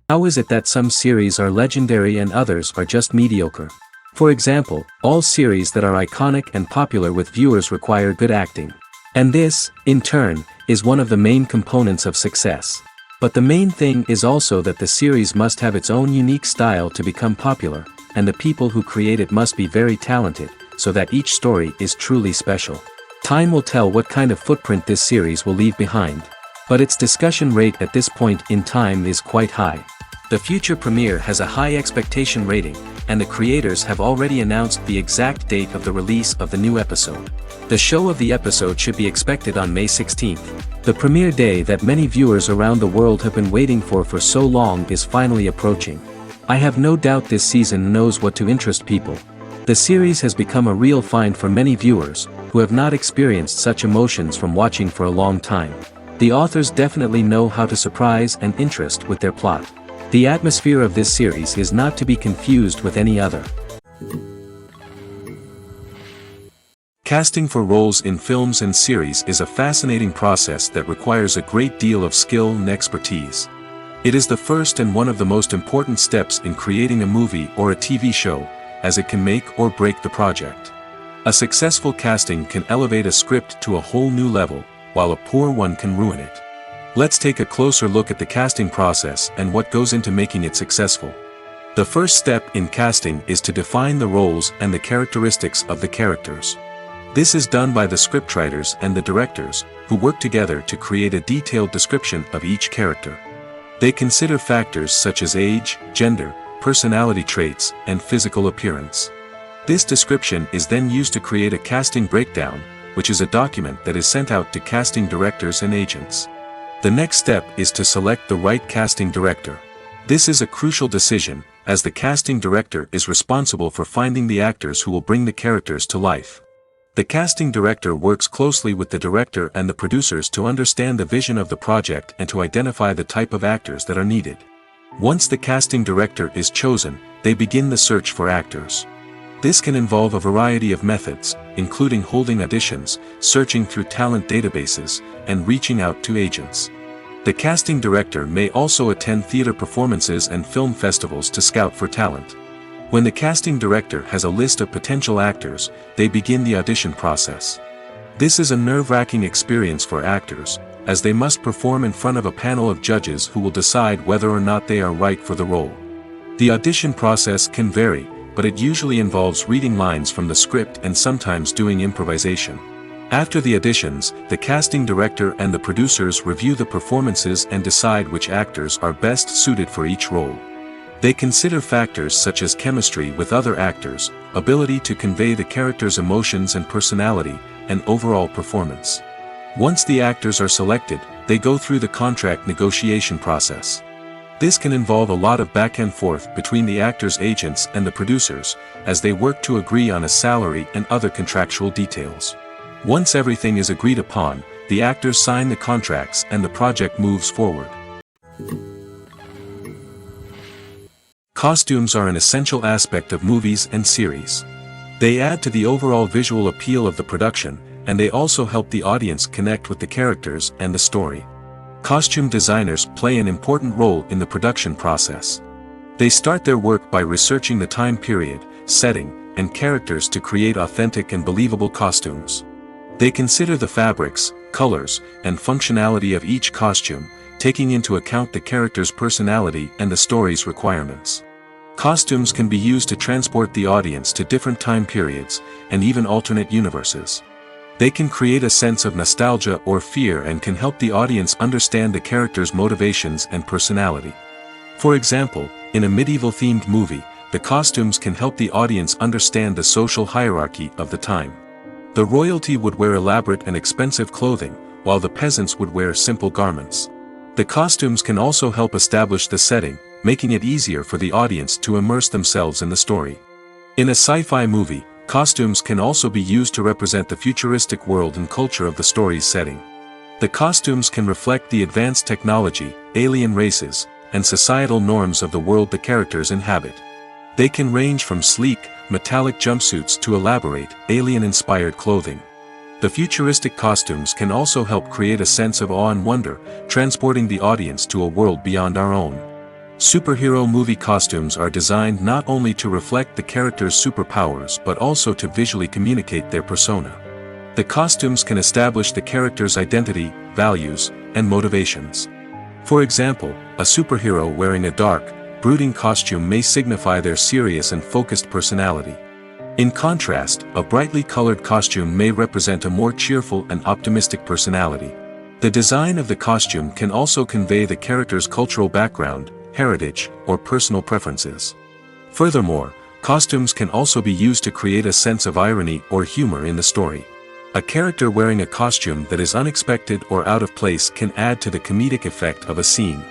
How is it that some series are legendary and others are just mediocre? For example, all series that are iconic and popular with viewers require good acting. And this, in turn, is one of the main components of success. But the main thing is also that the series must have its own unique style to become popular, and the people who create it must be very talented, so that each story is truly special. Time will tell what kind of footprint this series will leave behind. But its discussion rate at this point in time is quite high. The future premiere has a high expectation rating, and the creators have already announced the exact date of the release of the new episode. The show of the episode should be expected on May 16th. The premiere day that many viewers around the world have been waiting for so long is finally approaching. I have no doubt this season knows what to interest people. The series has become a real find for many viewers, who have not experienced such emotions from watching for a long time. The authors definitely know how to surprise and interest with their plot. The atmosphere of this series is not to be confused with any other. Casting for roles in films and series is a fascinating process that requires a great deal of skill and expertise. It is the first and one of the most important steps in creating a movie or a TV show, as it can make or break the project. A successful casting can elevate a script to a whole new level, while a poor one can ruin it. Let's take a closer look at the casting process and what goes into making it successful. The first step in casting is to define the roles and the characteristics of the characters. This is done by the scriptwriters and the directors, who work together to create a detailed description of each character. They consider factors such as age, gender, personality traits, and physical appearance. This description is then used to create a casting breakdown, which is a document that is sent out to casting directors and agents. The next step is to select the right casting director. This is a crucial decision, as the casting director is responsible for finding the actors who will bring the characters to life. The casting director works closely with the director and the producers to understand the vision of the project and to identify the type of actors that are needed. Once the casting director is chosen, they begin the search for actors. This can involve a variety of methods, including holding auditions, searching through talent databases, and reaching out to agents. The casting director may also attend theater performances and film festivals to scout for talent. When the casting director has a list of potential actors, they begin the audition process. This is a nerve-wracking experience for actors, as they must perform in front of a panel of judges who will decide whether or not they are right for the role. The audition process can vary, but it usually involves reading lines from the script and sometimes doing improvisation. After the auditions, the casting director and the producers review the performances and decide which actors are best suited for each role. They consider factors such as chemistry with other actors, ability to convey the character's emotions and personality, and overall performance. Once the actors are selected, they go through the contract negotiation process. This can involve a lot of back and forth between the actors' agents and the producers, as they work to agree on a salary and other contractual details. Once everything is agreed upon, the actors sign the contracts and the project moves forward. Costumes are an essential aspect of movies and series. They add to the overall visual appeal of the production, and they also help the audience connect with the characters and the story. Costume designers play an important role in the production process. They start their work by researching the time period, setting, and characters to create authentic and believable costumes. They consider the fabrics, colors, and functionality of each costume, taking into account the character's personality and the story's requirements. Costumes can be used to transport the audience to different time periods, and even alternate universes. They can create a sense of nostalgia or fear and can help the audience understand the character's motivations and personality. For example, in a medieval-themed movie, the costumes can help the audience understand the social hierarchy of the time. The royalty would wear elaborate and expensive clothing, while the peasants would wear simple garments. The costumes can also help establish the setting, making it easier for the audience to immerse themselves in the story. In a sci-fi movie, costumes can also be used to represent the futuristic world and culture of the story's setting. The costumes can reflect the advanced technology, alien races, and societal norms of the world the characters inhabit. They can range from sleek, metallic jumpsuits to elaborate, alien-inspired clothing. The futuristic costumes can also help create a sense of awe and wonder, transporting the audience to a world beyond our own. Superhero movie costumes are designed not only to reflect the character's superpowers but also to visually communicate their persona. The costumes can establish the character's identity, values, and motivations. For example, a superhero wearing a dark, brooding costume may signify their serious and focused personality. In contrast, a brightly colored costume may represent a more cheerful and optimistic personality. The design of the costume can also convey the character's cultural background, heritage, or personal preferences. Furthermore, costumes can also be used to create a sense of irony or humor in the story. A character wearing a costume that is unexpected or out of place can add to the comedic effect of a scene.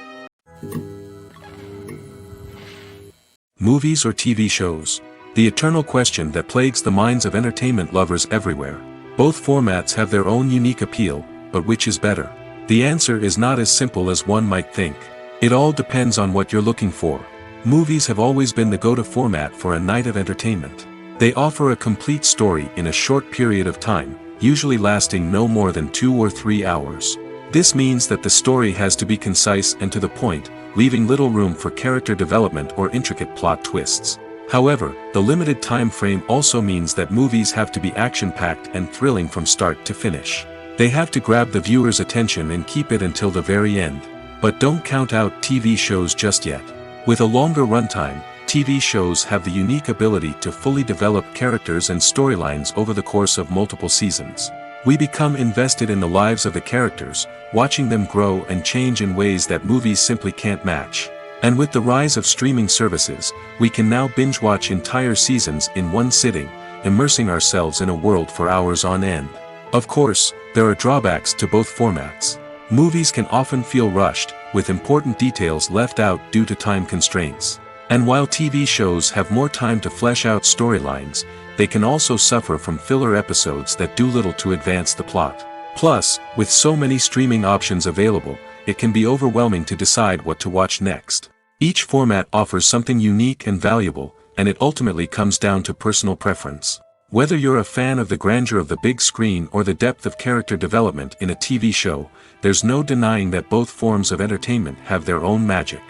Movies or TV shows? The eternal question that plagues the minds of entertainment lovers everywhere. Both formats have their own unique appeal, but which is better? The answer is not as simple as one might think. It all depends on what you're looking for. Movies have always been the go-to format for a night of entertainment. They offer a complete story in a short period of time, usually lasting no more than 2 or 3 hours. This means that the story has to be concise and to the point, leaving little room for character development or intricate plot twists. However, the limited time frame also means that movies have to be action-packed and thrilling from start to finish. They have to grab the viewer's attention and keep it until the very end. But don't count out TV shows just yet. With a longer runtime, TV shows have the unique ability to fully develop characters and storylines over the course of multiple seasons. We become invested in the lives of the characters, watching them grow and change in ways that movies simply can't match. And with the rise of streaming services, we can now binge-watch entire seasons in one sitting, immersing ourselves in a world for hours on end. Of course, there are drawbacks to both formats. Movies can often feel rushed, with important details left out due to time constraints. And while TV shows have more time to flesh out storylines, they can also suffer from filler episodes that do little to advance the plot. Plus, with so many streaming options available, it can be overwhelming to decide what to watch next. Each format offers something unique and valuable, and it ultimately comes down to personal preference. Whether you're a fan of the grandeur of the big screen or the depth of character development in a TV show, there's no denying that both forms of entertainment have their own magic.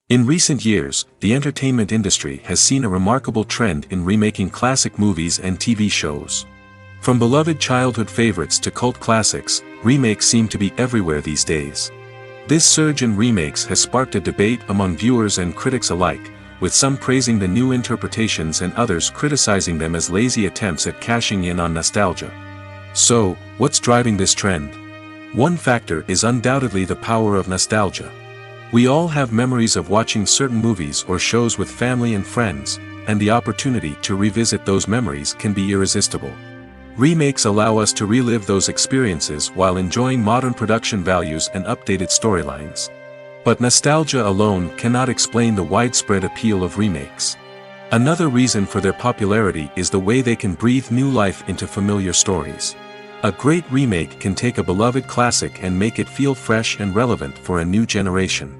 In recent years, the entertainment industry has seen a remarkable trend in remaking classic movies and TV shows. From beloved childhood favorites to cult classics, remakes seem to be everywhere these days. This surge in remakes has sparked a debate among viewers and critics alike, with some praising the new interpretations and others criticizing them as lazy attempts at cashing in on nostalgia. So, what's driving this trend? One factor is undoubtedly the power of nostalgia. We all have memories of watching certain movies or shows with family and friends, and the opportunity to revisit those memories can be irresistible. Remakes allow us to relive those experiences while enjoying modern production values and updated storylines. But nostalgia alone cannot explain the widespread appeal of remakes. Another reason for their popularity is the way they can breathe new life into familiar stories. A great remake can take a beloved classic and make it feel fresh and relevant for a new generation.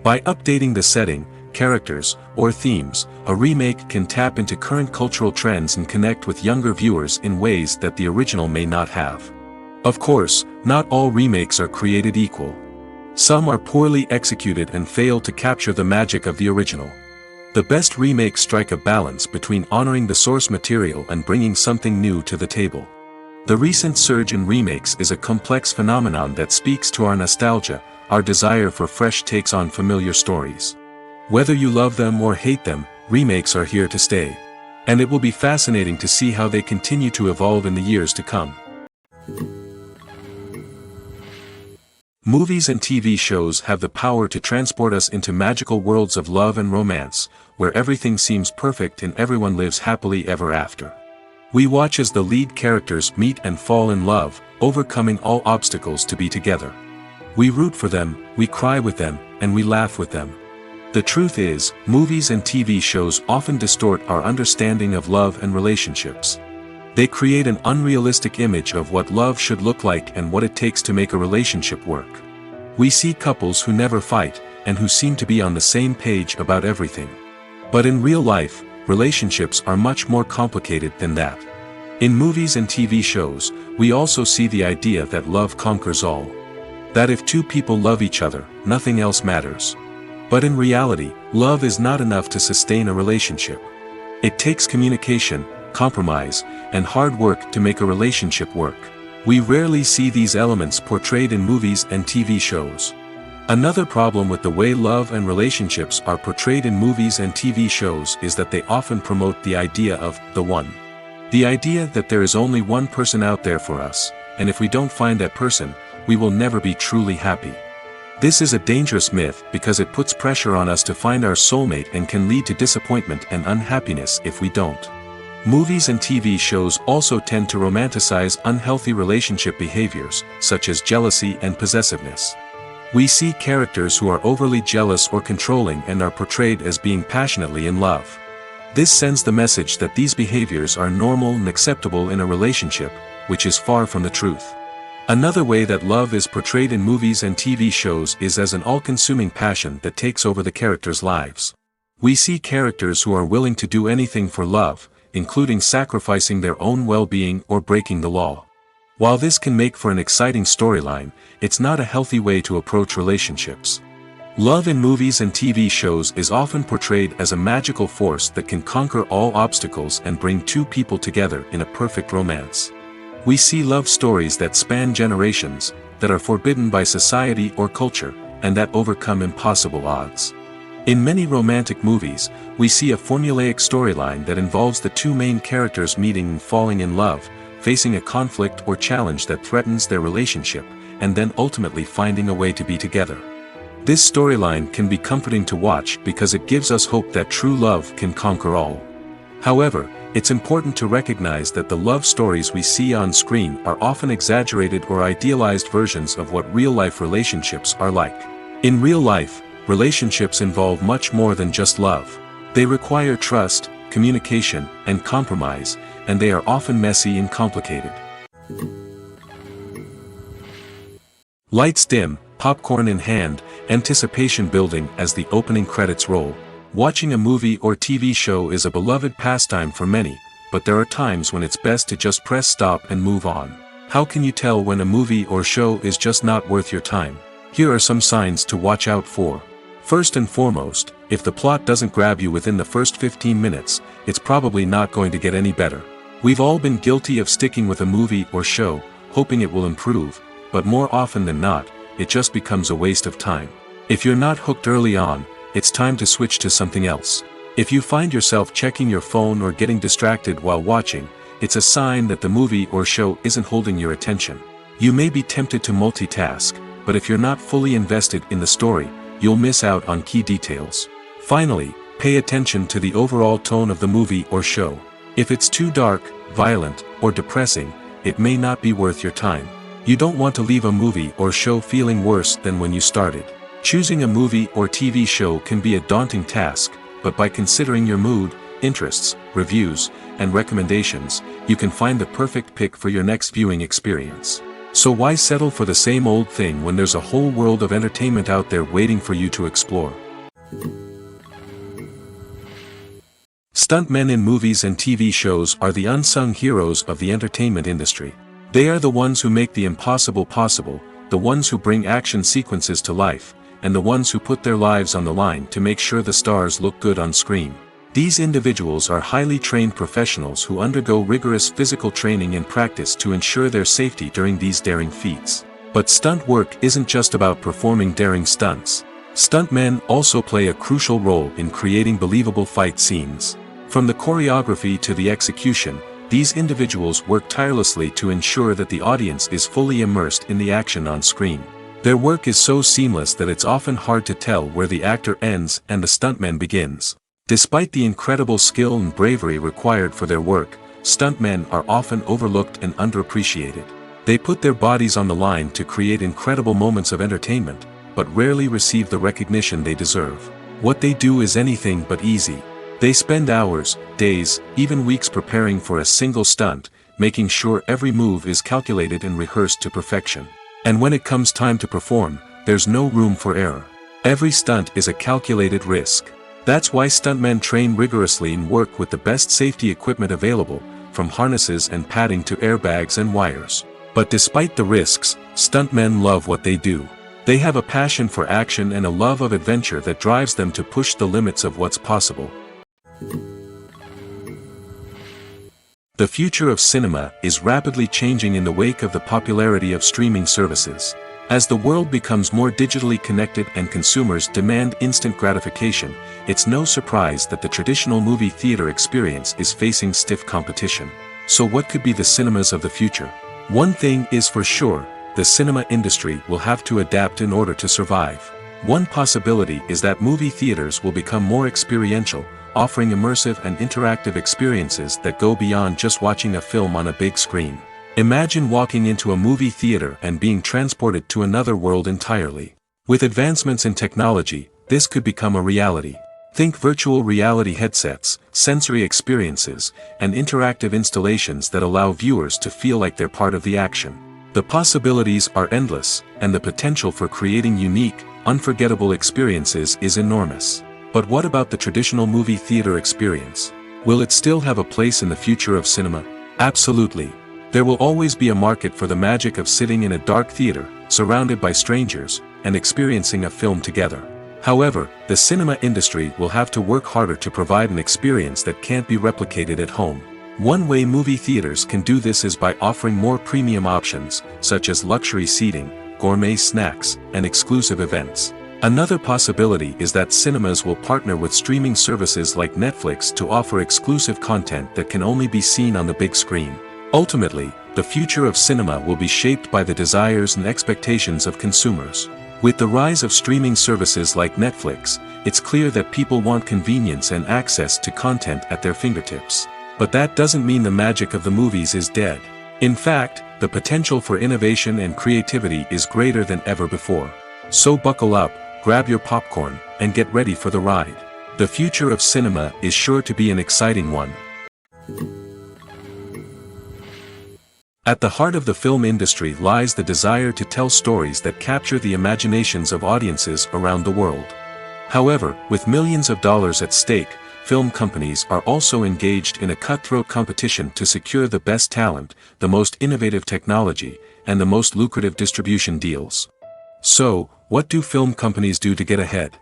By updating the setting, characters, or themes, a remake can tap into current cultural trends and connect with younger viewers in ways that the original may not have. Of course, not all remakes are created equal. Some are poorly executed and fail to capture the magic of the original. The best remakes strike a balance between honoring the source material and bringing something new to the table. The recent surge in remakes is a complex phenomenon that speaks to our nostalgia, our desire for fresh takes on familiar stories. Whether you love them or hate them, remakes are here to stay. And it will be fascinating to see how they continue to evolve in the years to come. Movies and TV shows have the power to transport us into magical worlds of love and romance, where everything seems perfect and everyone lives happily ever after. We watch as the lead characters meet and fall in love, overcoming all obstacles to be together. We root for them, we cry with them, and we laugh with them. The truth is, movies and TV shows often distort our understanding of love and relationships. They create an unrealistic image of what love should look like and what it takes to make a relationship work. We see couples who never fight, and who seem to be on the same page about everything. But in real life, relationships are much more complicated than that. In movies and TV shows, we also see the idea that love conquers all. That if two people love each other, nothing else matters. But in reality, love is not enough to sustain a relationship. It takes communication, compromise, and hard work to make a relationship work. We rarely see these elements portrayed in movies and TV shows. Another problem with the way love and relationships are portrayed in movies and TV shows is that they often promote the idea of the one. The idea that there is only one person out there for us, and if we don't find that person, we will never be truly happy. This is a dangerous myth because it puts pressure on us to find our soulmate and can lead to disappointment and unhappiness if we don't. Movies and TV shows also tend to romanticize unhealthy relationship behaviors, such as jealousy and possessiveness. We see characters who are overly jealous or controlling and are portrayed as being passionately in love. This sends the message that these behaviors are normal and acceptable in a relationship, which is far from the truth. Another way that love is portrayed in movies and TV shows is as an all-consuming passion that takes over the characters' lives. We see characters who are willing to do anything for love, including sacrificing their own well-being or breaking the law. While this can make for an exciting storyline, it's not a healthy way to approach relationships. Love in movies and TV shows is often portrayed as a magical force that can conquer all obstacles and bring two people together in a perfect romance. We see love stories that span generations, that are forbidden by society or culture, and that overcome impossible odds. In many romantic movies, we see a formulaic storyline that involves the two main characters meeting and falling in love, facing a conflict or challenge that threatens their relationship, and then ultimately finding a way to be together. This storyline can be comforting to watch because it gives us hope that true love can conquer all. However, it's important to recognize that the love stories we see on screen are often exaggerated or idealized versions of what real-life relationships are like. In real life, relationships involve much more than just love. They require trust, communication, and compromise, and they are often messy and complicated. Lights dim, popcorn in hand, anticipation building as the opening credits roll. Watching a movie or TV show is a beloved pastime for many, but there are times when it's best to just press stop and move on. How can you tell when a movie or show is just not worth your time? Here are some signs to watch out for. First and foremost, if the plot doesn't grab you within the first 15 minutes, it's probably not going to get any better. We've all been guilty of sticking with a movie or show, hoping it will improve, but more often than not, it just becomes a waste of time. If you're not hooked early on, it's time to switch to something else. If you find yourself checking your phone or getting distracted while watching, it's a sign that the movie or show isn't holding your attention. You may be tempted to multitask, but if you're not fully invested in the story, you'll miss out on key details. Finally, pay attention to the overall tone of the movie or show. If it's too dark, violent, or depressing, it may not be worth your time. You don't want to leave a movie or show feeling worse than when you started. Choosing a movie or TV show can be a daunting task, but by considering your mood, interests, reviews, and recommendations, you can find the perfect pick for your next viewing experience. So why settle for the same old thing when there's a whole world of entertainment out there waiting for you to explore? Stuntmen in movies and TV shows are the unsung heroes of the entertainment industry. They are the ones who make the impossible possible, the ones who bring action sequences to life, and the ones who put their lives on the line to make sure the stars look good on screen. These individuals are highly trained professionals who undergo rigorous physical training and practice to ensure their safety during these daring feats. But stunt work isn't just about performing daring stunts. Stuntmen also play a crucial role in creating believable fight scenes. From the choreography to the execution, these individuals work tirelessly to ensure that the audience is fully immersed in the action on screen. Their work is so seamless that it's often hard to tell where the actor ends and the stuntman begins. Despite the incredible skill and bravery required for their work, stuntmen are often overlooked and underappreciated. They put their bodies on the line to create incredible moments of entertainment, but rarely receive the recognition they deserve. What they do is anything but easy. They spend hours, days, even weeks preparing for a single stunt, making sure every move is calculated and rehearsed to perfection. And when it comes time to perform, there's no room for error. Every stunt is a calculated risk. That's why stuntmen train rigorously and work with the best safety equipment available, from harnesses and padding to airbags and wires. But despite the risks, Stuntmen love what they do. They have a passion for action and a love of adventure that drives them to push the limits of what's possible. The future of cinema is rapidly changing in the wake of the popularity of streaming services. As the world becomes more digitally connected and consumers demand instant gratification, it's no surprise that the traditional movie theater experience is facing stiff competition. So what could be the cinemas of the future? One thing is for sure, the cinema industry will have to adapt in order to survive. One possibility is that movie theaters will become more experiential, offering immersive and interactive experiences that go beyond just watching a film on a big screen. Imagine walking into a movie theater and being transported to another world entirely. With advancements in technology, this could become a reality. Think virtual reality headsets, sensory experiences, and interactive installations that allow viewers to feel like they're part of the action. The possibilities are endless, and the potential for creating unique, unforgettable experiences is enormous. But what about the traditional movie theater experience? Will it still have a place in the future of cinema? Absolutely. There will always be a market for the magic of sitting in a dark theater, surrounded by strangers, and experiencing a film together. However, the cinema industry will have to work harder to provide an experience that can't be replicated at home. One way movie theaters can do this is by offering more premium options, such as luxury seating, gourmet snacks, and exclusive events. Another possibility is that cinemas will partner with streaming services like Netflix to offer exclusive content that can only be seen on the big screen. Ultimately, the future of cinema will be shaped by the desires and expectations of consumers. With the rise of streaming services like Netflix, it's clear that people want convenience and access to content at their fingertips. But that doesn't mean the magic of the movies is dead. In fact, the potential for innovation and creativity is greater than ever before. So buckle up, grab your popcorn, and get ready for the ride. The future of cinema is sure to be an exciting one. At the heart of the film industry lies the desire to tell stories that capture the imaginations of audiences around the world. However, with millions of dollars at stake, film companies are also engaged in a cutthroat competition to secure the best talent, the most innovative technology, and the most lucrative distribution deals. So, what do film companies do to get ahead?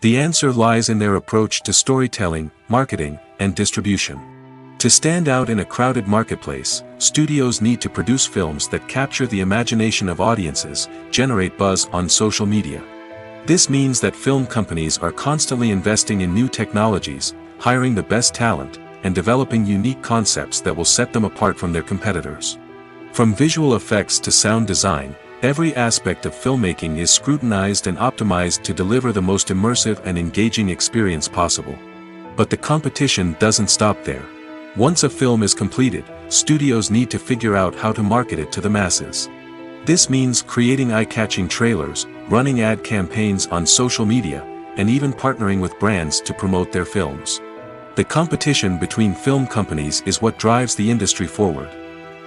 The answer lies in their approach to storytelling, marketing, and distribution. To stand out in a crowded marketplace, studios need to produce films that capture the imagination of audiences, generate buzz on social media. This means that film companies are constantly investing in new technologies, hiring the best talent, and developing unique concepts that will set them apart from their competitors. From visual effects to sound design, every aspect of filmmaking is scrutinized and optimized to deliver the most immersive and engaging experience possible. But the competition doesn't stop there. Once a film is completed, studios need to figure out how to market it to the masses. This means creating eye-catching trailers, running ad campaigns on social media, and even partnering with brands to promote their films. The competition between film companies is what drives the industry forward.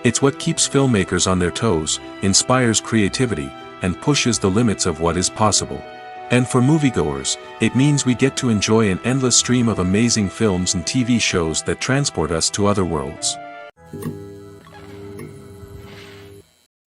It's what keeps filmmakers on their toes, inspires creativity, and pushes the limits of what is possible. And for moviegoers, it means we get to enjoy an endless stream of amazing films and TV shows that transport us to other worlds.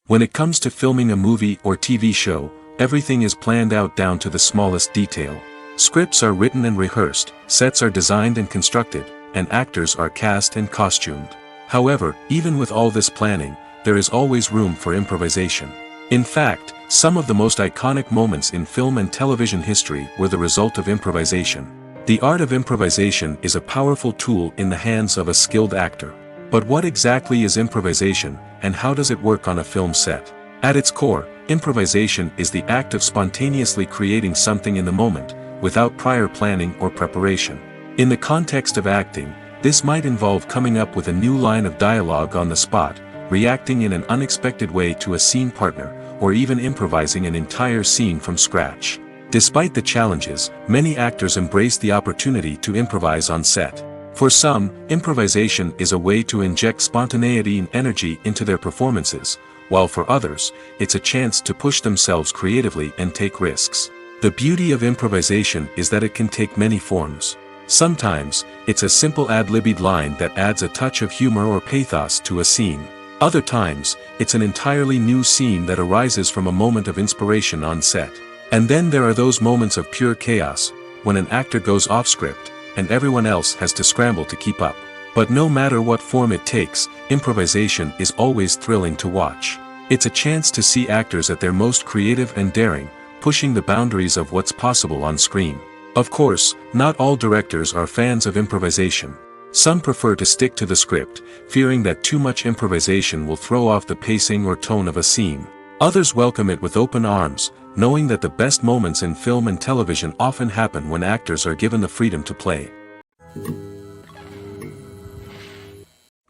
When it comes to filming a movie or TV show, everything is planned out down to the smallest detail. Scripts are written and rehearsed, sets are designed and constructed, and actors are cast and costumed. However, even with all this planning, there is always room for improvisation. In fact, some of the most iconic moments in film and television history were the result of improvisation. The art of improvisation is a powerful tool in the hands of a skilled actor. But what exactly is improvisation, and how does it work on a film set? At its core, improvisation is the act of spontaneously creating something in the moment, without prior planning or preparation. In the context of acting, this might involve coming up with a new line of dialogue on the spot, reacting in an unexpected way to a scene partner, or even improvising an entire scene from scratch. Despite the challenges, many actors embrace the opportunity to improvise on set. For some, improvisation is a way to inject spontaneity and energy into their performances, while for others, it's a chance to push themselves creatively and take risks. The beauty of improvisation is that it can take many forms. Sometimes, it's a simple ad-libbed line that adds a touch of humor or pathos to a scene. Other times, it's an entirely new scene that arises from a moment of inspiration on set. And then there are those moments of pure chaos, when an actor goes off script, and everyone else has to scramble to keep up. But no matter what form it takes, improvisation is always thrilling to watch. It's a chance to see actors at their most creative and daring, pushing the boundaries of what's possible on screen. Of course, not all directors are fans of improvisation. Some prefer to stick to the script, fearing that too much improvisation will throw off the pacing or tone of a scene. Others welcome it with open arms, knowing that the best moments in film and television often happen when actors are given the freedom to play.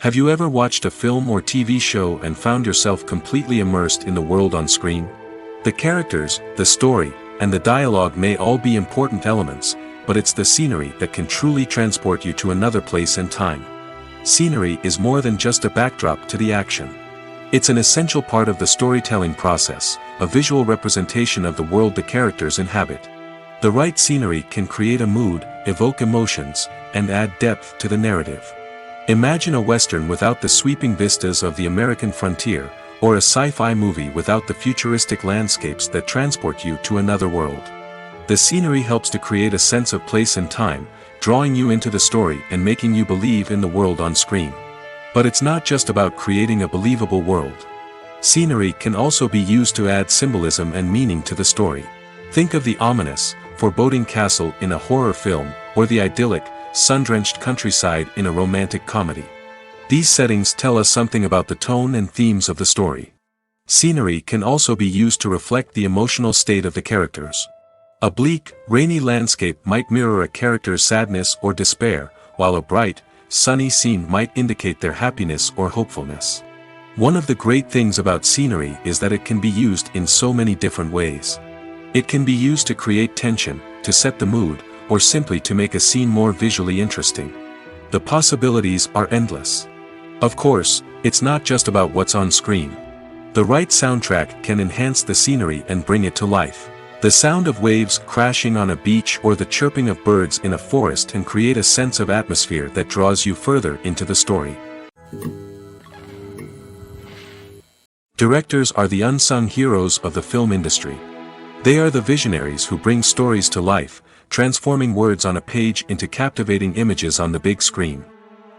Have you ever watched a film or TV show and found yourself completely immersed in the world on screen? The characters, the story, and the dialogue may all be important elements, but it's the scenery that can truly transport you to another place and time. Scenery is more than just a backdrop to the action. It's an essential part of the storytelling process, a visual representation of the world the characters inhabit. The right scenery can create a mood, evoke emotions, and add depth to the narrative. Imagine a Western without the sweeping vistas of the American frontier, or a sci-fi movie without the futuristic landscapes that transport you to another world. The scenery helps to create a sense of place and time, drawing you into the story and making you believe in the world on screen. But it's not just about creating a believable world. Scenery can also be used to add symbolism and meaning to the story. Think of the ominous, foreboding castle in a horror film, or the idyllic, sun-drenched countryside in a romantic comedy. These settings tell us something about the tone and themes of the story. Scenery can also be used to reflect the emotional state of the characters. A bleak, rainy landscape might mirror a character's sadness or despair, while a bright, sunny scene might indicate their happiness or hopefulness. One of the great things about scenery is that it can be used in so many different ways. It can be used to create tension, to set the mood, or simply to make a scene more visually interesting. The possibilities are endless. Of course, it's not just about what's on screen. The right soundtrack can enhance the scenery and bring it to life. The sound of waves crashing on a beach or the chirping of birds in a forest can create a sense of atmosphere that draws you further into the story. Directors are the unsung heroes of the film industry. They are the visionaries who bring stories to life, transforming words on a page into captivating images on the big screen.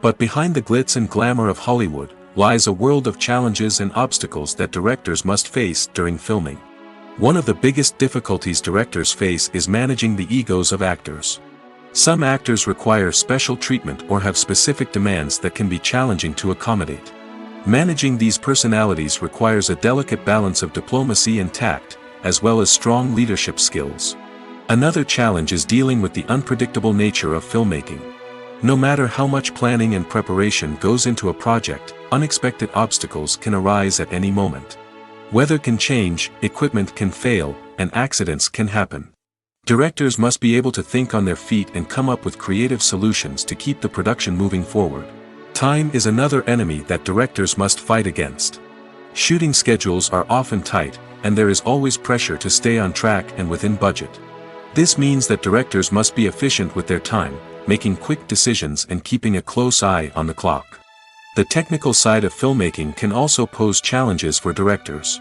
But behind the glitz and glamour of Hollywood lies a world of challenges and obstacles that directors must face during filming. One of the biggest difficulties directors face is managing the egos of actors. Some actors require special treatment or have specific demands that can be challenging to accommodate. Managing these personalities requires a delicate balance of diplomacy and tact, as well as strong leadership skills. Another challenge is dealing with the unpredictable nature of filmmaking. No matter how much planning and preparation goes into a project, unexpected obstacles can arise at any moment. Weather can change, equipment can fail, and accidents can happen. Directors must be able to think on their feet and come up with creative solutions to keep the production moving forward. Time is another enemy that directors must fight against. Shooting schedules are often tight, and there is always pressure to stay on track and within budget. This means that directors must be efficient with their time, making quick decisions and keeping a close eye on the clock. The technical side of filmmaking can also pose challenges for directors.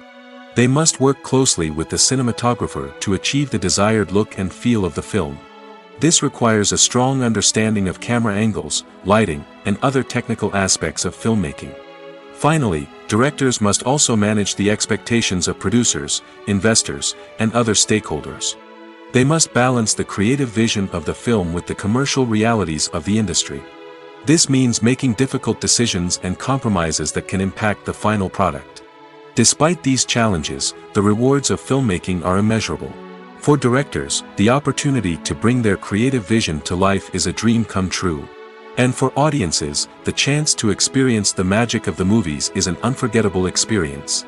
They must work closely with the cinematographer to achieve the desired look and feel of the film. This requires a strong understanding of camera angles, lighting, and other technical aspects of filmmaking. Finally, directors must also manage the expectations of producers, investors, and other stakeholders. They must balance the creative vision of the film with the commercial realities of the industry. This means making difficult decisions and compromises that can impact the final product. Despite these challenges, the rewards of filmmaking are immeasurable. For directors, the opportunity to bring their creative vision to life is a dream come true. And for audiences, the chance to experience the magic of the movies is an unforgettable experience.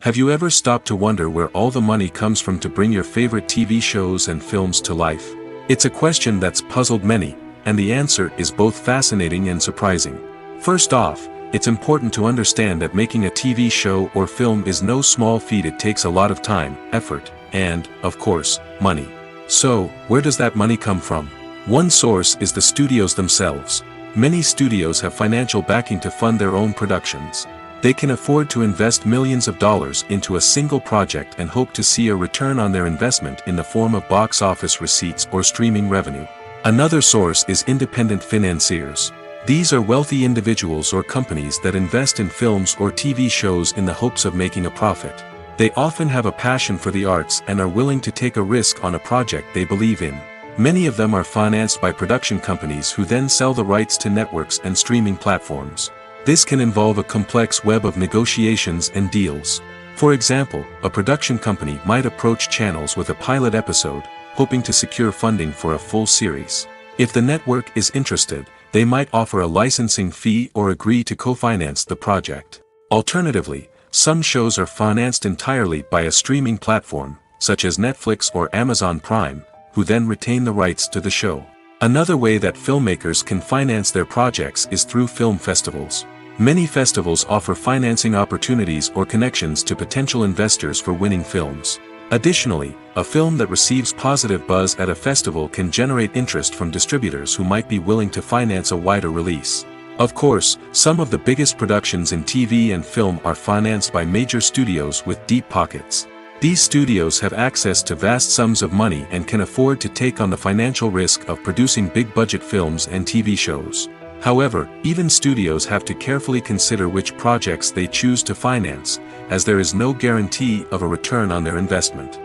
Have you ever stopped to wonder where all the money comes from to bring your favorite TV shows and films to life? It's a question that's puzzled many, and the answer is both fascinating and surprising. First off, it's important to understand that making a TV show or film is no small feat. It takes a lot of time, effort, and, of course, money. So, where does that money come from? One source is the studios themselves. Many studios have financial backing to fund their own productions. They can afford to invest millions of dollars into a single project and hope to see a return on their investment in the form of box office receipts or streaming revenue. Another source is independent financiers. These are wealthy individuals or companies that invest in films or TV shows in the hopes of making a profit. They often have a passion for the arts and are willing to take a risk on a project they believe in. Many of them are financed by production companies who then sell the rights to networks and streaming platforms. This can involve a complex web of negotiations and deals. For example, a production company might approach channels with a pilot episode, hoping to secure funding for a full series. If the network is interested, they might offer a licensing fee or agree to co-finance the project. Alternatively, some shows are financed entirely by a streaming platform, such as Netflix or Amazon Prime, who then retain the rights to the show. Another way that filmmakers can finance their projects is through film festivals. Many festivals offer financing opportunities or connections to potential investors for winning films. Additionally, a film that receives positive buzz at a festival can generate interest from distributors who might be willing to finance a wider release. Of course, some of the biggest productions in TV and film are financed by major studios with deep pockets. These studios have access to vast sums of money and can afford to take on the financial risk of producing big-budget films and TV shows. However, even studios have to carefully consider which projects they choose to finance, as there is no guarantee of a return on their investment.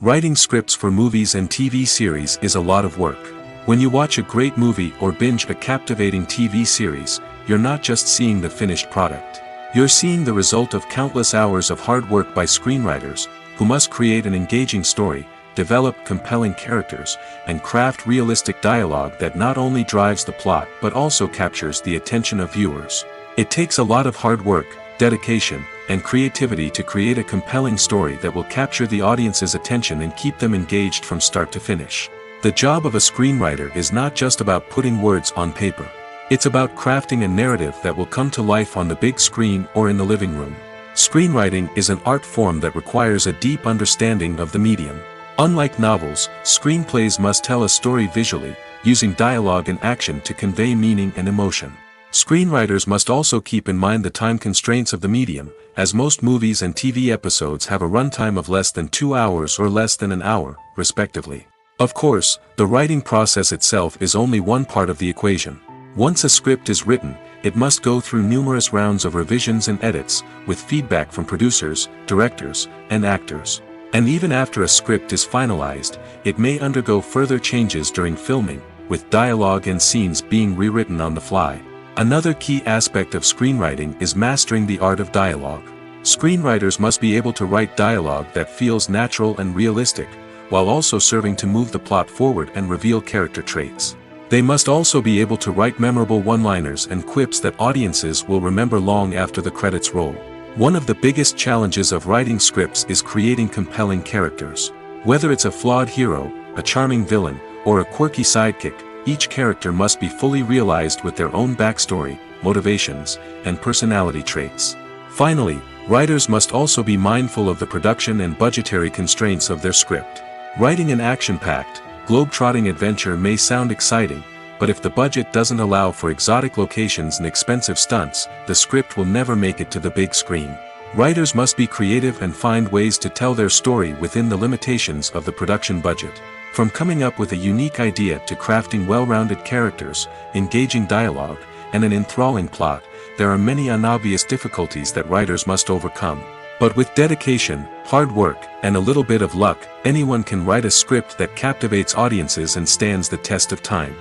Writing scripts for movies and TV series is a lot of work. When you watch a great movie or binge a captivating TV series, you're not just seeing the finished product. You're seeing the result of countless hours of hard work by screenwriters, who must create an engaging story, develop compelling characters, and craft realistic dialogue that not only drives the plot but also captures the attention of viewers. It takes a lot of hard work, dedication, and creativity to create a compelling story that will capture the audience's attention and keep them engaged from start to finish. The job of a screenwriter is not just about putting words on paper. It's about crafting a narrative that will come to life on the big screen or in the living room. Screenwriting is an art form that requires a deep understanding of the medium. Unlike novels, screenplays must tell a story visually, using dialogue and action to convey meaning and emotion. Screenwriters must also keep in mind the time constraints of the medium, as most movies and TV episodes have a runtime of less than 2 hours or less than an hour, respectively. Of course, the writing process itself is only one part of the equation. Once a script is written, it must go through numerous rounds of revisions and edits, with feedback from producers, directors, and actors. And even after a script is finalized, it may undergo further changes during filming, with dialogue and scenes being rewritten on the fly. Another key aspect of screenwriting is mastering the art of dialogue. Screenwriters must be able to write dialogue that feels natural and realistic, while also serving to move the plot forward and reveal character traits. They must also be able to write memorable one-liners and quips that audiences will remember long after the credits roll. One of the biggest challenges of writing scripts is creating compelling characters. Whether it's a flawed hero, a charming villain, or a quirky sidekick, each character must be fully realized with their own backstory, motivations, and personality traits. Finally, writers must also be mindful of the production and budgetary constraints of their script. Writing an action-packed, globe-trotting adventure may sound exciting, but if the budget doesn't allow for exotic locations and expensive stunts, the script will never make it to the big screen. Writers must be creative and find ways to tell their story within the limitations of the production budget. From coming up with a unique idea to crafting well-rounded characters, engaging dialogue, and an enthralling plot, there are many unobvious difficulties that writers must overcome. But with dedication, hard work, and a little bit of luck, anyone can write a script that captivates audiences and stands the test of time.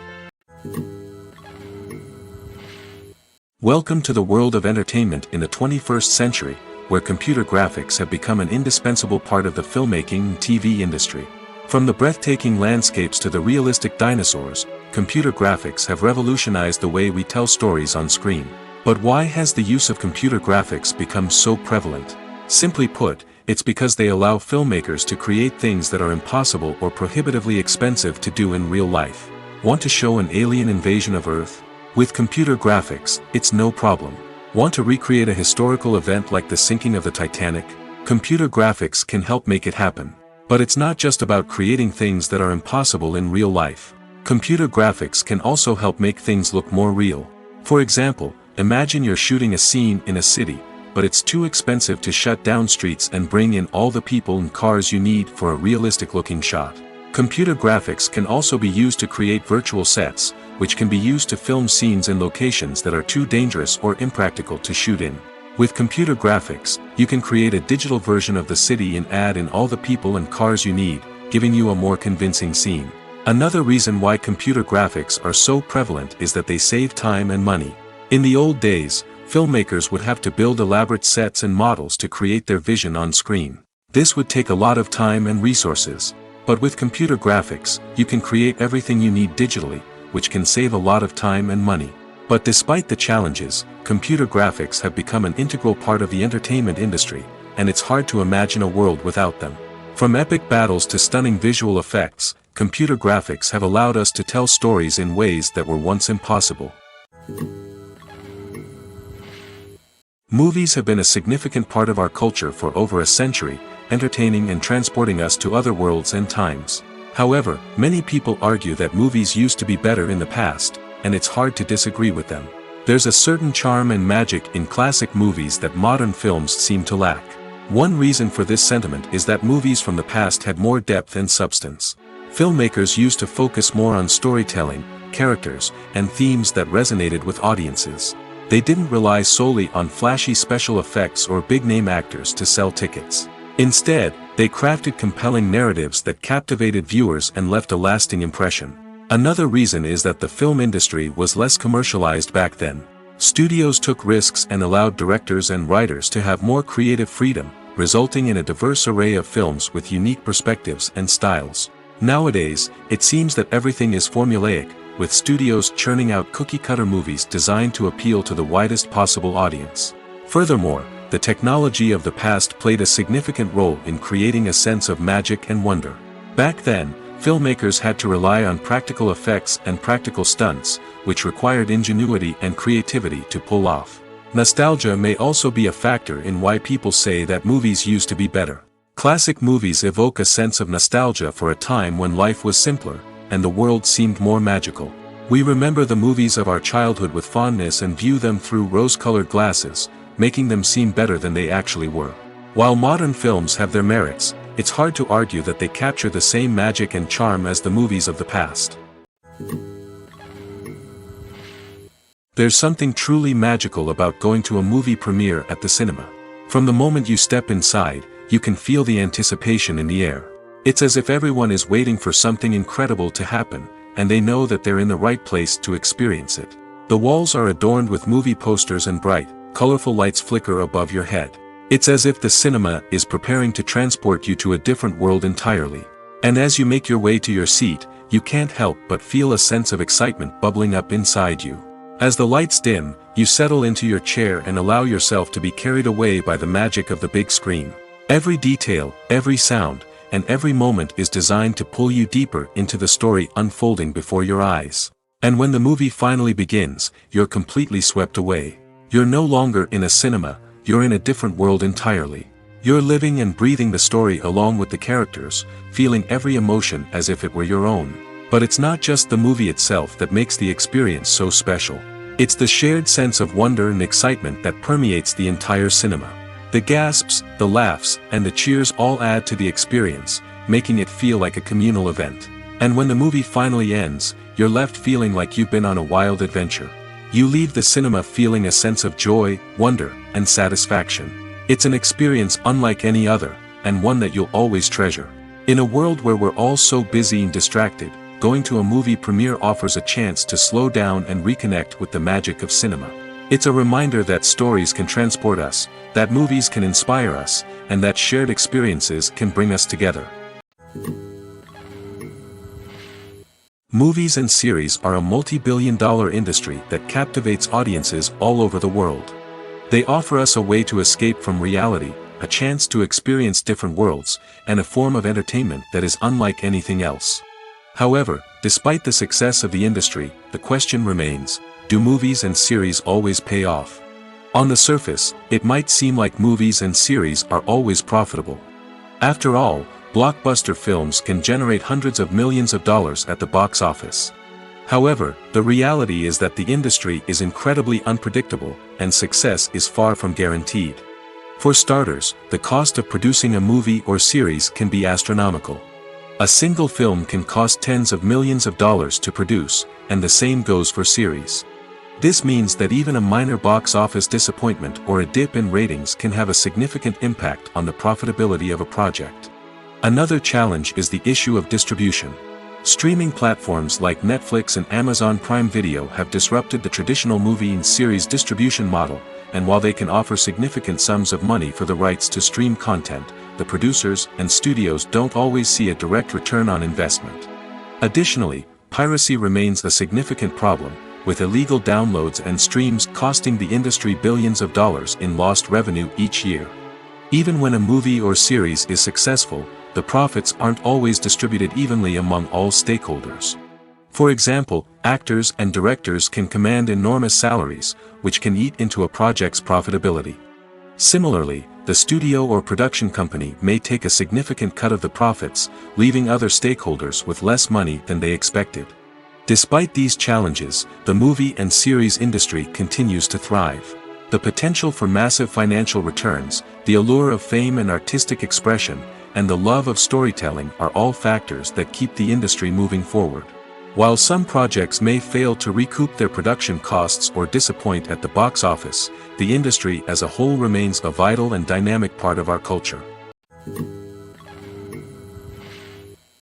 Welcome to the world of entertainment in the 21st century, where computer graphics have become an indispensable part of the filmmaking and TV industry. From the breathtaking landscapes to the realistic dinosaurs, computer graphics have revolutionized the way we tell stories on screen. But why has the use of computer graphics become so prevalent? Simply put, it's because they allow filmmakers to create things that are impossible or prohibitively expensive to do in real life. Want to show an alien invasion of Earth? With computer graphics, it's no problem. Want to recreate a historical event like the sinking of the Titanic? Computer graphics can help make it happen. But it's not just about creating things that are impossible in real life. Computer graphics can also help make things look more real. For example, imagine you're shooting a scene in a city, but it's too expensive to shut down streets and bring in all the people and cars you need for a realistic-looking shot. Computer graphics can also be used to create virtual sets, which can be used to film scenes in locations that are too dangerous or impractical to shoot in. With computer graphics, you can create a digital version of the city and add in all the people and cars you need, giving you a more convincing scene. Another reason why computer graphics are so prevalent is that they save time and money. In the old days, filmmakers would have to build elaborate sets and models to create their vision on screen. This would take a lot of time and resources. But with computer graphics, you can create everything you need digitally, which can save a lot of time and money. But despite the challenges, computer graphics have become an integral part of the entertainment industry, and it's hard to imagine a world without them. From epic battles to stunning visual effects, computer graphics have allowed us to tell stories in ways that were once impossible. Movies have been a significant part of our culture for over a century, entertaining and transporting us to other worlds and times. However, many people argue that movies used to be better in the past, and it's hard to disagree with them. There's a certain charm and magic in classic movies that modern films seem to lack. One reason for this sentiment is that movies from the past had more depth and substance. Filmmakers used to focus more on storytelling, characters, and themes that resonated with audiences. They didn't rely solely on flashy special effects or big-name actors to sell tickets. Instead, they crafted compelling narratives that captivated viewers and left a lasting impression. Another reason is that the film industry was less commercialized back then. Studios took risks and allowed directors and writers to have more creative freedom, resulting in a diverse array of films with unique perspectives and styles. Nowadays, it seems that everything is formulaic, with studios churning out cookie-cutter movies designed to appeal to the widest possible audience. Furthermore, the technology of the past played a significant role in creating a sense of magic and wonder. Back then, filmmakers had to rely on practical effects and practical stunts, which required ingenuity and creativity to pull off. Nostalgia may also be a factor in why people say that movies used to be better. Classic movies evoke a sense of nostalgia for a time when life was simpler, and the world seemed more magical. We remember the movies of our childhood with fondness and view them through rose-colored glasses, making them seem better than they actually were. While modern films have their merits, it's hard to argue that they capture the same magic and charm as the movies of the past. There's something truly magical about going to a movie premiere at the cinema. From the moment you step inside, you can feel the anticipation in the air. It's as if everyone is waiting for something incredible to happen, and they know that they're in the right place to experience it. The walls are adorned with movie posters and bright, colorful lights flicker above your head. It's as if the cinema is preparing to transport you to a different world entirely. And as you make your way to your seat, you can't help but feel a sense of excitement bubbling up inside you. As the lights dim, you settle into your chair and allow yourself to be carried away by the magic of the big screen. Every detail, every sound, and every moment is designed to pull you deeper into the story unfolding before your eyes. And when the movie finally begins, you're completely swept away. You're no longer in a cinema, you're in a different world entirely. You're living and breathing the story along with the characters, feeling every emotion as if it were your own. But it's not just the movie itself that makes the experience so special. It's the shared sense of wonder and excitement that permeates the entire cinema. The gasps, the laughs, and the cheers all add to the experience, making it feel like a communal event. And when the movie finally ends, you're left feeling like you've been on a wild adventure. You leave the cinema feeling a sense of joy, wonder, and satisfaction. It's an experience unlike any other, and one that you'll always treasure. In a world where we're all so busy and distracted, going to a movie premiere offers a chance to slow down and reconnect with the magic of cinema. It's a reminder that stories can transport us, that movies can inspire us, and that shared experiences can bring us together. Movies and series are a multi-billion-dollar industry that captivates audiences all over the world. They offer us a way to escape from reality, a chance to experience different worlds, and a form of entertainment that is unlike anything else. However, despite the success of the industry, the question remains, do movies and series always pay off? On the surface, it might seem like movies and series are always profitable. After all, blockbuster films can generate hundreds of millions of dollars at the box office. However, the reality is that the industry is incredibly unpredictable, and success is far from guaranteed. For starters, the cost of producing a movie or series can be astronomical. A single film can cost tens of millions of dollars to produce, and the same goes for series. This means that even a minor box office disappointment or a dip in ratings can have a significant impact on the profitability of a project. Another challenge is the issue of distribution. Streaming platforms like Netflix and Amazon Prime Video have disrupted the traditional movie and series distribution model, and while they can offer significant sums of money for the rights to stream content, the producers and studios don't always see a direct return on investment. Additionally, piracy remains a significant problem, with illegal downloads and streams costing the industry billions of dollars in lost revenue each year. Even when a movie or series is successful, the profits aren't always distributed evenly among all stakeholders. For example, actors and directors can command enormous salaries, which can eat into a project's profitability. Similarly, the studio or production company may take a significant cut of the profits, leaving other stakeholders with less money than they expected. Despite these challenges, the movie and series industry continues to thrive. The potential for massive financial returns, the allure of fame and artistic expression, and the love of storytelling are all factors that keep the industry moving forward. While some projects may fail to recoup their production costs or disappoint at the box office, the industry as a whole remains a vital and dynamic part of our culture.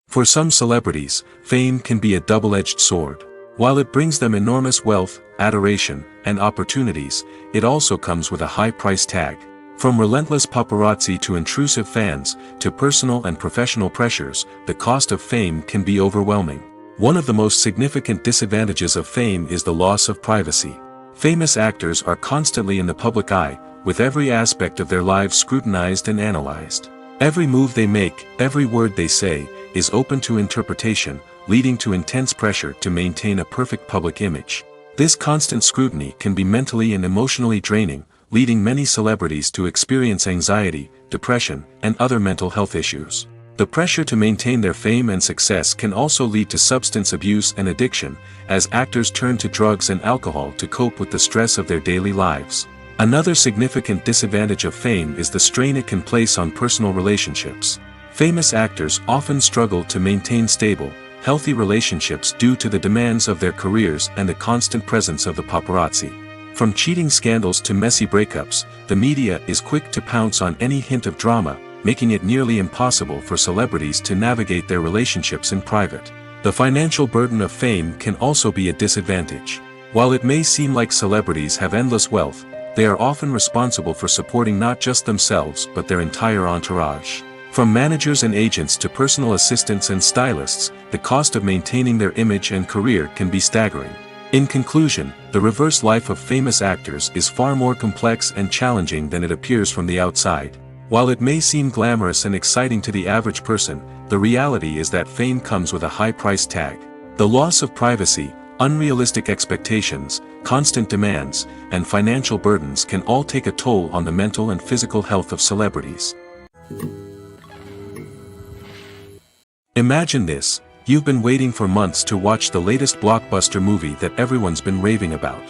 For some celebrities, fame can be a double-edged sword. While it brings them enormous wealth, adoration, and opportunities, it also comes with a high price tag. From relentless paparazzi to intrusive fans, to personal and professional pressures, the cost of fame can be overwhelming. One of the most significant disadvantages of fame is the loss of privacy. Famous actors are constantly in the public eye, with every aspect of their lives scrutinized and analyzed. Every move they make, every word they say, is open to interpretation, leading to intense pressure to maintain a perfect public image. This constant scrutiny can be mentally and emotionally draining, leading many celebrities to experience anxiety, depression, and other mental health issues. The pressure to maintain their fame and success can also lead to substance abuse and addiction, as actors turn to drugs and alcohol to cope with the stress of their daily lives. Another significant disadvantage of fame is the strain it can place on personal relationships. Famous actors often struggle to maintain stable, healthy relationships due to the demands of their careers and the constant presence of the paparazzi. From cheating scandals to messy breakups, the media is quick to pounce on any hint of drama, making it nearly impossible for celebrities to navigate their relationships in private. The financial burden of fame can also be a disadvantage. While it may seem like celebrities have endless wealth, they are often responsible for supporting not just themselves but their entire entourage. From managers and agents to personal assistants and stylists, the cost of maintaining their image and career can be staggering. In conclusion, the reverse life of famous actors is far more complex and challenging than it appears from the outside. While it may seem glamorous and exciting to the average person, the reality is that fame comes with a high price tag. The loss of privacy, unrealistic expectations, constant demands, and financial burdens can all take a toll on the mental and physical health of celebrities. Imagine this. You've been waiting for months to watch the latest blockbuster movie that everyone's been raving about.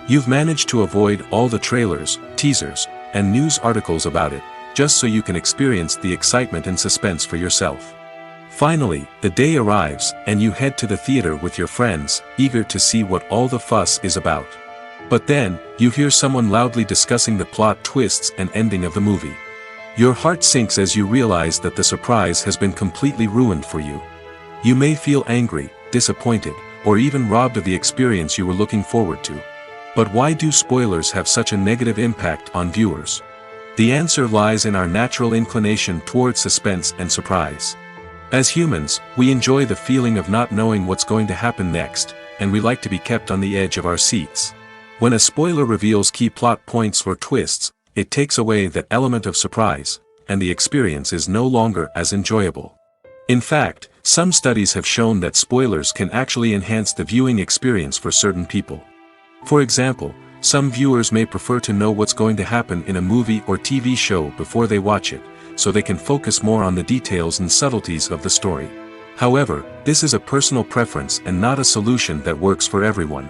You've managed to avoid all the trailers, teasers, and news articles about it, just so you can experience the excitement and suspense for yourself. Finally, the day arrives, and you head to the theater with your friends, eager to see what all the fuss is about. But then, you hear someone loudly discussing the plot twists and ending of the movie. Your heart sinks as you realize that the surprise has been completely ruined for you. You may feel angry, disappointed, or even robbed of the experience you were looking forward to. But why do spoilers have such a negative impact on viewers? The answer lies in our natural inclination towards suspense and surprise. As humans, we enjoy the feeling of not knowing what's going to happen next, and we like to be kept on the edge of our seats. When a spoiler reveals key plot points or twists, it takes away that element of surprise, and the experience is no longer as enjoyable. In fact, some studies have shown that spoilers can actually enhance the viewing experience for certain people. For example, some viewers may prefer to know what's going to happen in a movie or TV show before they watch it, so they can focus more on the details and subtleties of the story. However, this is a personal preference and not a solution that works for everyone.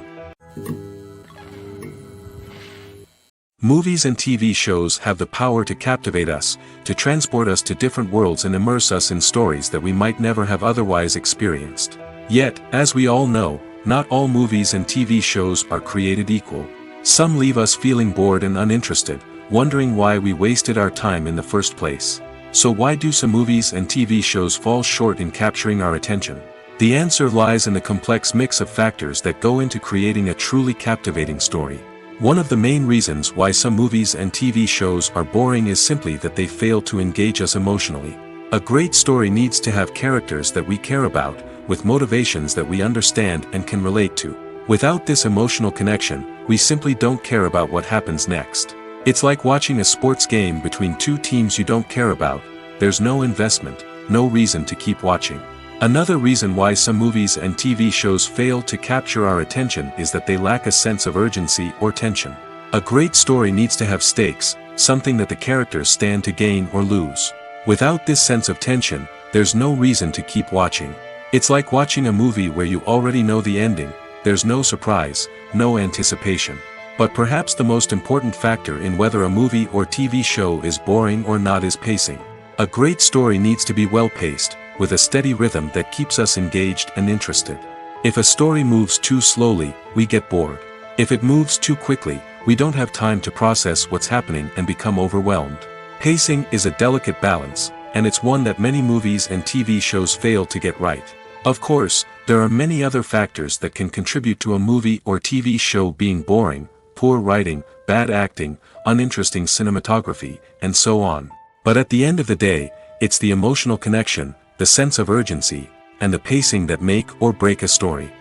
Movies and TV shows have the power to captivate us, to transport us to different worlds and immerse us in stories that we might never have otherwise experienced. Yet, as we all know, not all movies and TV shows are created equal. Some leave us feeling bored and uninterested, wondering why we wasted our time in the first place. So why do some movies and TV shows fall short in capturing our attention? The answer lies in the complex mix of factors that go into creating a truly captivating story. One of the main reasons why some movies and TV shows are boring is simply that they fail to engage us emotionally. A great story needs to have characters that we care about, with motivations that we understand and can relate to. Without this emotional connection, we simply don't care about what happens next. It's like watching a sports game between two teams you don't care about. There's no investment, no reason to keep watching. Another reason why some movies and TV shows fail to capture our attention is that they lack a sense of urgency or tension. A great story needs to have stakes, something that the characters stand to gain or lose. Without this sense of tension, there's no reason to keep watching. It's like watching a movie where you already know the ending. There's no surprise, no anticipation. But perhaps the most important factor in whether a movie or TV show is boring or not is pacing. A great story needs to be well-paced, with a steady rhythm that keeps us engaged and interested. If a story moves too slowly, we get bored. If it moves too quickly, we don't have time to process what's happening and become overwhelmed. Pacing is a delicate balance, and it's one that many movies and TV shows fail to get right. Of course, there are many other factors that can contribute to a movie or TV show being boring: poor writing, bad acting, uninteresting cinematography, and so on. But at the end of the day, it's the emotional connection, the sense of urgency, and the pacing that make or break a story.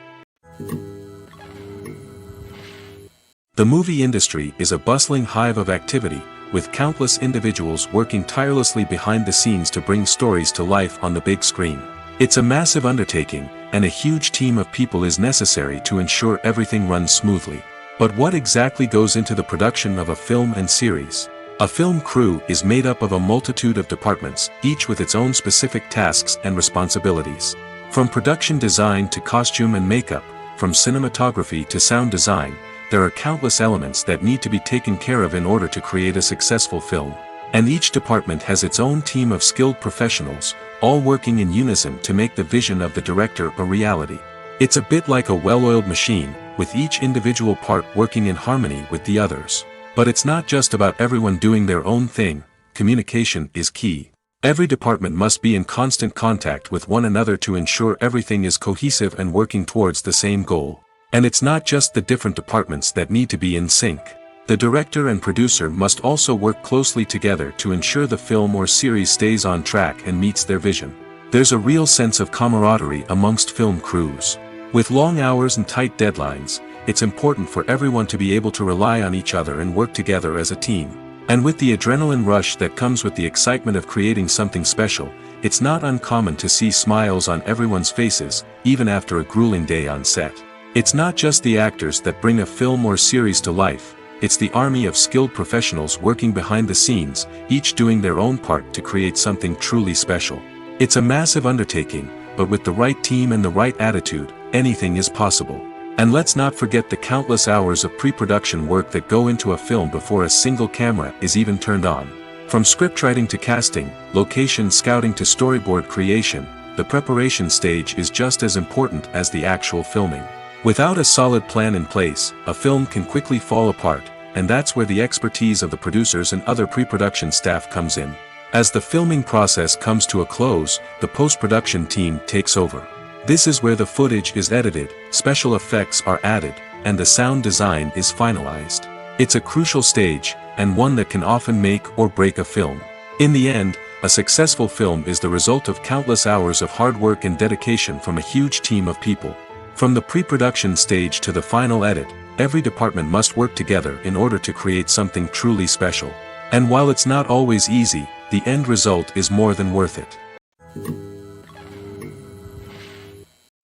The movie industry is a bustling hive of activity, with countless individuals working tirelessly behind the scenes to bring stories to life on the big screen. It's a massive undertaking, and a huge team of people is necessary to ensure everything runs smoothly. But what exactly goes into the production of a film and series? A film crew is made up of a multitude of departments, each with its own specific tasks and responsibilities. From production design to costume and makeup, from cinematography to sound design, there are countless elements that need to be taken care of in order to create a successful film. And each department has its own team of skilled professionals, all working in unison to make the vision of the director a reality. It's a bit like a well-oiled machine, with each individual part working in harmony with the others. But it's not just about everyone doing their own thing. Communication is key. Every department must be in constant contact with one another to ensure everything is cohesive and working towards the same goal. And it's not just the different departments that need to be in sync. The director and producer must also work closely together to ensure the film or series stays on track and meets their vision. There's a real sense of camaraderie amongst film crews. With long hours and tight deadlines, it's important for everyone to be able to rely on each other and work together as a team. And with the adrenaline rush that comes with the excitement of creating something special, it's not uncommon to see smiles on everyone's faces, even after a grueling day on set. It's not just the actors that bring a film or series to life, it's the army of skilled professionals working behind the scenes, each doing their own part to create something truly special. It's a massive undertaking, but with the right team and the right attitude, anything is possible. And let's not forget the countless hours of pre-production work that go into a film before a single camera is even turned on. From scriptwriting to casting, location scouting to storyboard creation, the preparation stage is just as important as the actual filming. Without a solid plan in place, a film can quickly fall apart, and that's where the expertise of the producers and other pre-production staff comes in. As the filming process comes to a close, the post-production team takes over. This is where the footage is edited, special effects are added, and the sound design is finalized. It's a crucial stage, and one that can often make or break a film. In the end, a successful film is the result of countless hours of hard work and dedication from a huge team of people. From the pre-production stage to the final edit, every department must work together in order to create something truly special. And while it's not always easy, the end result is more than worth it.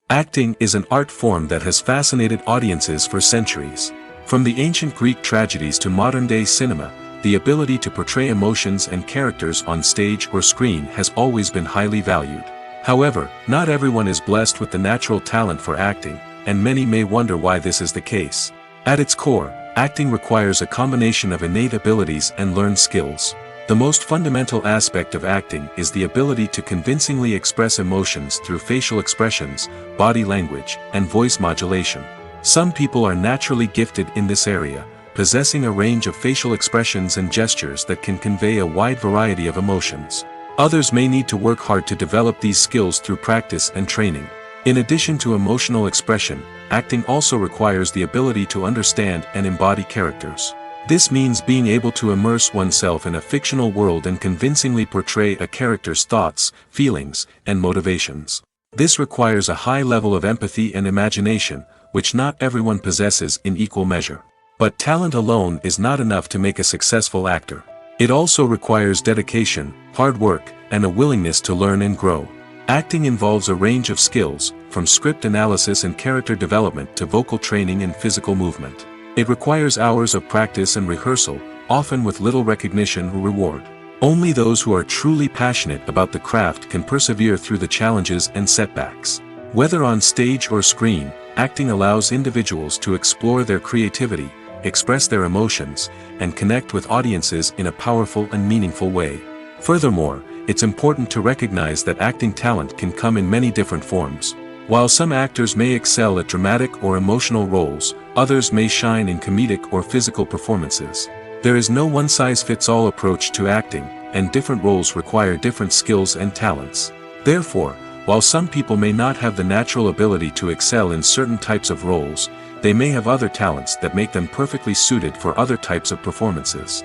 Acting is an art form that has fascinated audiences for centuries. From the ancient Greek tragedies to modern-day cinema, the ability to portray emotions and characters on stage or screen has always been highly valued. However, not everyone is blessed with the natural talent for acting, and many may wonder why this is the case. At its core, acting requires a combination of innate abilities and learned skills. The most fundamental aspect of acting is the ability to convincingly express emotions through facial expressions, body language, and voice modulation. Some people are naturally gifted in this area, possessing a range of facial expressions and gestures that can convey a wide variety of emotions. Others may need to work hard to develop these skills through practice and training. In addition to emotional expression, acting also requires the ability to understand and embody characters. This means being able to immerse oneself in a fictional world and convincingly portray a character's thoughts, feelings, and motivations. This requires a high level of empathy and imagination, which not everyone possesses in equal measure. But talent alone is not enough to make a successful actor. It also requires dedication, hard work, and a willingness to learn and grow. Acting involves a range of skills, from script analysis and character development to vocal training and physical movement. It requires hours of practice and rehearsal, often with little recognition or reward. Only those who are truly passionate about the craft can persevere through the challenges and setbacks. Whether on stage or screen, acting allows individuals to explore their creativity, express their emotions, and connect with audiences in a powerful and meaningful way. Furthermore, it's important to recognize that acting talent can come in many different forms. While some actors may excel at dramatic or emotional roles, others may shine in comedic or physical performances. There is no one-size-fits-all approach to acting, and different roles require different skills and talents. Therefore, while some people may not have the natural ability to excel in certain types of roles, they may have other talents that make them perfectly suited for other types of performances.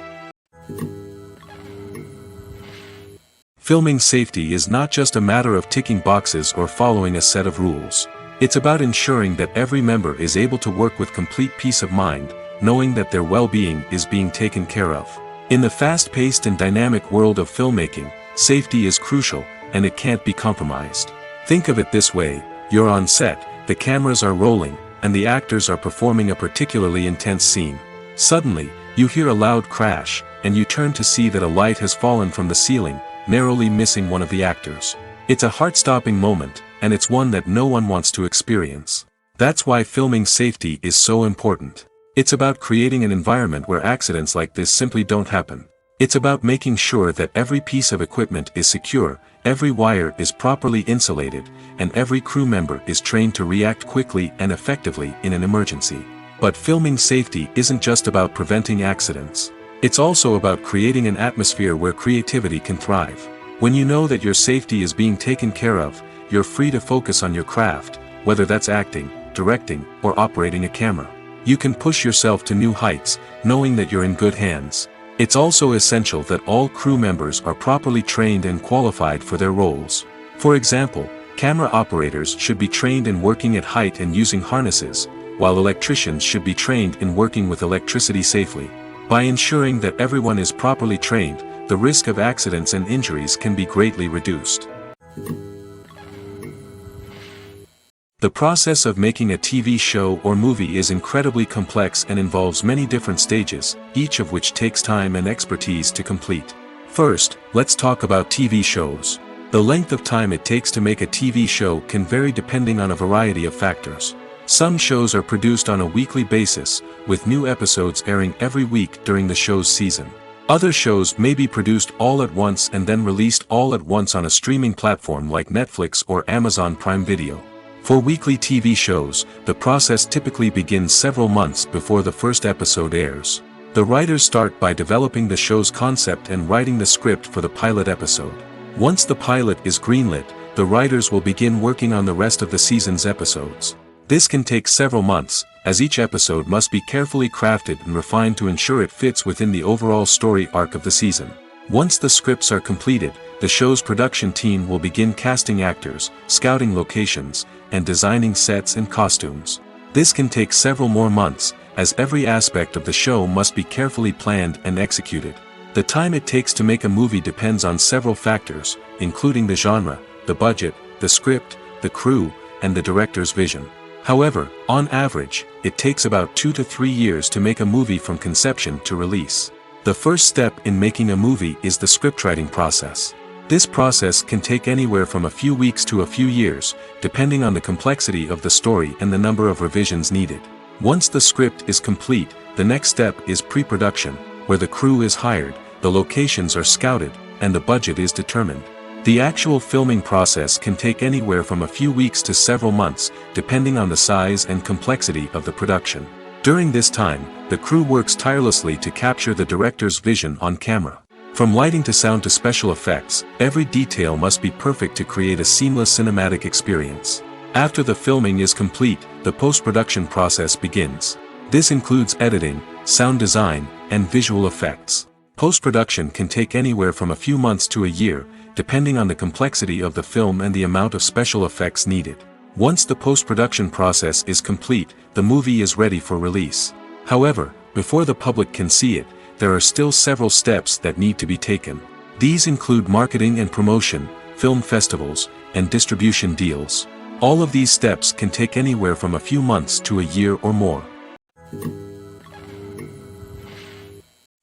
Filming safety is not just a matter of ticking boxes or following a set of rules. It's about ensuring that every member is able to work with complete peace of mind, knowing that their well-being is being taken care of. In the fast-paced and dynamic world of filmmaking, safety is crucial, and it can't be compromised. Think of it this way: you're on set, the cameras are rolling, and the actors are performing a particularly intense scene. Suddenly, you hear a loud crash, and you turn to see that a light has fallen from the ceiling, narrowly missing one of the actors. It's a heart-stopping moment, and it's one that no one wants to experience. That's why filming safety is so important. It's about creating an environment where accidents like this simply don't happen. It's about making sure that every piece of equipment is secure, every wire is properly insulated, and every crew member is trained to react quickly and effectively in an emergency. But filming safety isn't just about preventing accidents. It's also about creating an atmosphere where creativity can thrive. When you know that your safety is being taken care of, you're free to focus on your craft, whether that's acting, directing, or operating a camera. You can push yourself to new heights, knowing that you're in good hands. It's also essential that all crew members are properly trained and qualified for their roles. For example, camera operators should be trained in working at height and using harnesses, while electricians should be trained in working with electricity safely. By ensuring that everyone is properly trained, the risk of accidents and injuries can be greatly reduced. The process of making a TV show or movie is incredibly complex and involves many different stages, each of which takes time and expertise to complete. First, let's talk about TV shows. The length of time it takes to make a TV show can vary depending on a variety of factors. Some shows are produced on a weekly basis, with new episodes airing every week during the show's season. Other shows may be produced all at once and then released all at once on a streaming platform like Netflix or Amazon Prime Video. For weekly TV shows, the process typically begins several months before the first episode airs. The writers start by developing the show's concept and writing the script for the pilot episode. Once the pilot is greenlit, the writers will begin working on the rest of the season's episodes. This can take several months, as each episode must be carefully crafted and refined to ensure it fits within the overall story arc of the season. Once the scripts are completed, the show's production team will begin casting actors, scouting locations, and designing sets and costumes. This can take several more months, as every aspect of the show must be carefully planned and executed. The time it takes to make a movie depends on several factors, including the genre, the budget, the script, the crew, and the director's vision. However, on average, it takes about 2 to 3 years to make a movie from conception to release. The first step in making a movie is the scriptwriting process. This process can take anywhere from a few weeks to a few years, depending on the complexity of the story and the number of revisions needed. Once the script is complete, the next step is pre-production, where the crew is hired, the locations are scouted, and the budget is determined. The actual filming process can take anywhere from a few weeks to several months, depending on the size and complexity of the production. During this time, the crew works tirelessly to capture the director's vision on camera. From lighting to sound to special effects, every detail must be perfect to create a seamless cinematic experience. After the filming is complete, the post-production process begins. This includes editing, sound design, and visual effects. Post-production can take anywhere from a few months to a year, depending on the complexity of the film and the amount of special effects needed. Once the post-production process is complete, the movie is ready for release. However, before the public can see it, there are still several steps that need to be taken. These include marketing and promotion, film festivals, and distribution deals. All of these steps can take anywhere from a few months to a year or more.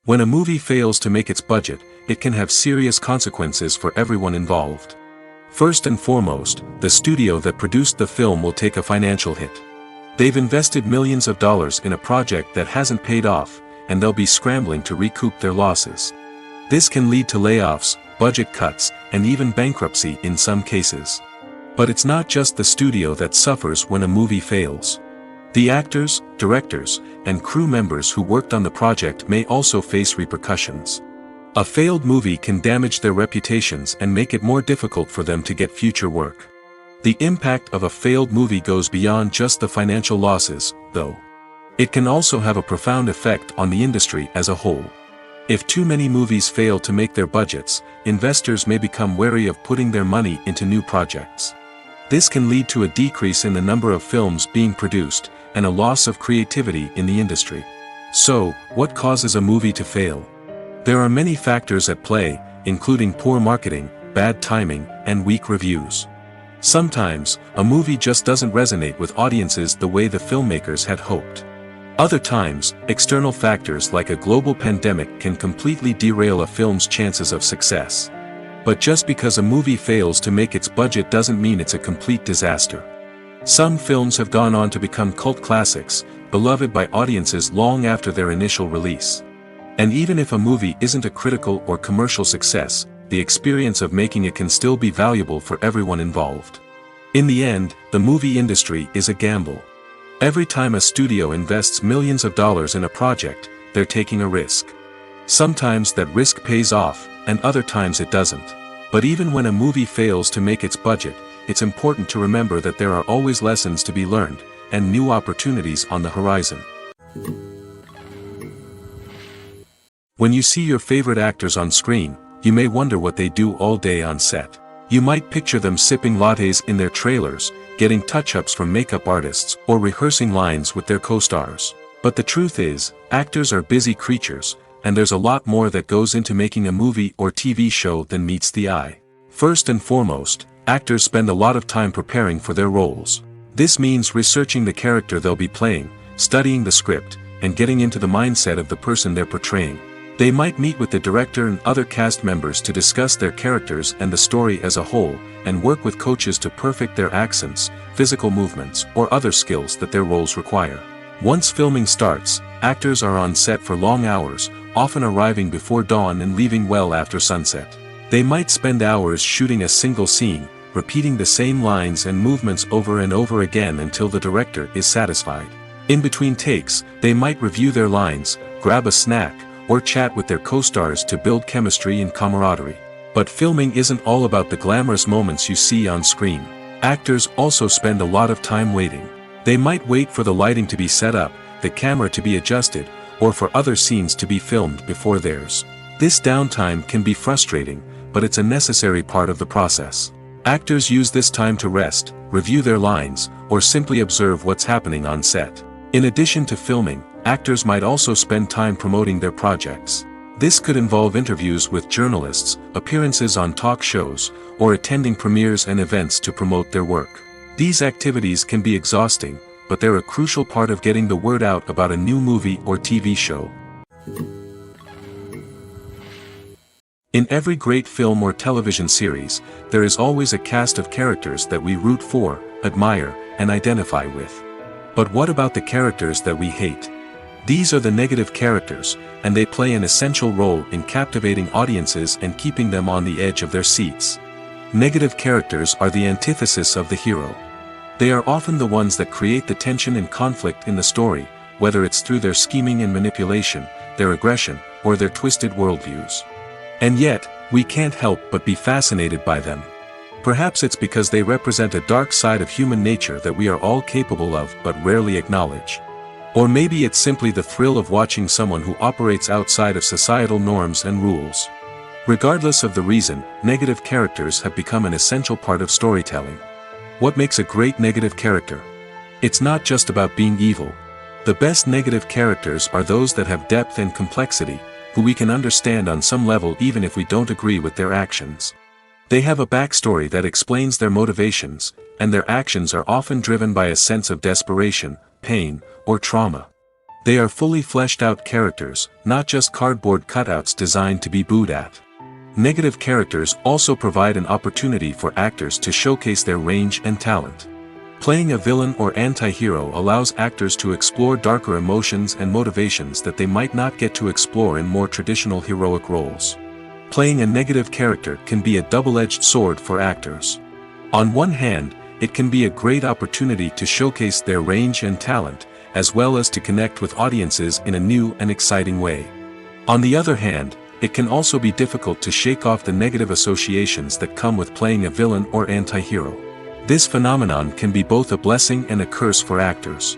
When a movie fails to make its budget, it can have serious consequences for everyone involved. First and foremost, the studio that produced the film will take a financial hit. They've invested millions of dollars in a project that hasn't paid off, and they'll be scrambling to recoup their losses. This can lead to layoffs, budget cuts, and even bankruptcy in some cases. But it's not just the studio that suffers when a movie fails. The actors, directors, and crew members who worked on the project may also face repercussions. A failed movie can damage their reputations and make it more difficult for them to get future work. The impact of a failed movie goes beyond just the financial losses, though. It can also have a profound effect on the industry as a whole. If too many movies fail to make their budgets, investors may become wary of putting their money into new projects. This can lead to a decrease in the number of films being produced, and a loss of creativity in the industry. So, what causes a movie to fail? There are many factors at play, including poor marketing, bad timing, and weak reviews. Sometimes, a movie just doesn't resonate with audiences the way the filmmakers had hoped. Other times, external factors like a global pandemic can completely derail a film's chances of success. But just because a movie fails to make its budget doesn't mean it's a complete disaster. Some films have gone on to become cult classics, beloved by audiences long after their initial release. And even if a movie isn't a critical or commercial success, the experience of making it can still be valuable for everyone involved. In the end, the movie industry is a gamble. Every time a studio invests millions of dollars in a project, they're taking a risk. Sometimes that risk pays off, and other times it doesn't. But even when a movie fails to make its budget, it's important to remember that there are always lessons to be learned, and new opportunities on the horizon. When you see your favorite actors on screen, you may wonder what they do all day on set. You might picture them sipping lattes in their trailers, getting touch-ups from makeup artists, or rehearsing lines with their co-stars. But the truth is, actors are busy creatures, and there's a lot more that goes into making a movie or TV show than meets the eye. First and foremost, actors spend a lot of time preparing for their roles. This means researching the character they'll be playing, studying the script, and getting into the mindset of the person they're portraying. They might meet with the director and other cast members to discuss their characters and the story as a whole, and work with coaches to perfect their accents, physical movements, or other skills that their roles require. Once filming starts, actors are on set for long hours, often arriving before dawn and leaving well after sunset. They might spend hours shooting a single scene, repeating the same lines and movements over and over again until the director is satisfied. In between takes, they might review their lines, grab a snack, or chat with their co-stars to build chemistry and camaraderie. But filming isn't all about the glamorous moments you see on screen. Actors also spend a lot of time waiting. They might wait for the lighting to be set up, the camera to be adjusted, or for other scenes to be filmed before theirs. This downtime can be frustrating, but it's a necessary part of the process. Actors use this time to rest, review their lines, or simply observe what's happening on set. In addition to filming, actors might also spend time promoting their projects. This could involve interviews with journalists, appearances on talk shows, or attending premieres and events to promote their work. These activities can be exhausting, but they're a crucial part of getting the word out about a new movie or TV show. In every great film or television series, there is always a cast of characters that we root for, admire, and identify with. But what about the characters that we hate? These are the negative characters, and they play an essential role in captivating audiences and keeping them on the edge of their seats. Negative characters are the antithesis of the hero. They are often the ones that create the tension and conflict in the story, whether it's through their scheming and manipulation, their aggression, or their twisted worldviews. And yet, we can't help but be fascinated by them. Perhaps it's because they represent a dark side of human nature that we are all capable of but rarely acknowledge. Or maybe it's simply the thrill of watching someone who operates outside of societal norms and rules. Regardless of the reason, negative characters have become an essential part of storytelling. What makes a great negative character? It's not just about being evil. The best negative characters are those that have depth and complexity, who we can understand on some level even if we don't agree with their actions. They have a backstory that explains their motivations, and their actions are often driven by a sense of desperation, pain, or trauma. They are fully fleshed out characters, not just cardboard cutouts designed to be booed at. Negative characters also provide an opportunity for actors to showcase their range and talent. Playing a villain or anti-hero allows actors to explore darker emotions and motivations that they might not get to explore in more traditional heroic roles. Playing a negative character can be a double-edged sword for actors. On one hand, it can be a great opportunity to showcase their range and talent, as well as to connect with audiences in a new and exciting way. On the other hand, it can also be difficult to shake off the negative associations that come with playing a villain or anti-hero. This phenomenon can be both a blessing and a curse for actors.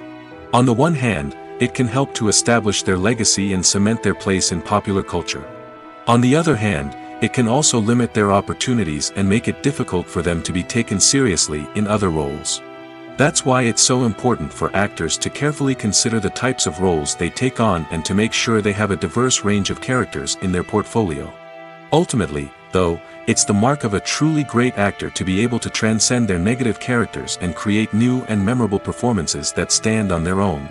On the one hand, it can help to establish their legacy and cement their place in popular culture. On the other hand, it can also limit their opportunities and make it difficult for them to be taken seriously in other roles. That's why it's so important for actors to carefully consider the types of roles they take on and to make sure they have a diverse range of characters in their portfolio. Ultimately, though, it's the mark of a truly great actor to be able to transcend their negative characters and create new and memorable performances that stand on their own.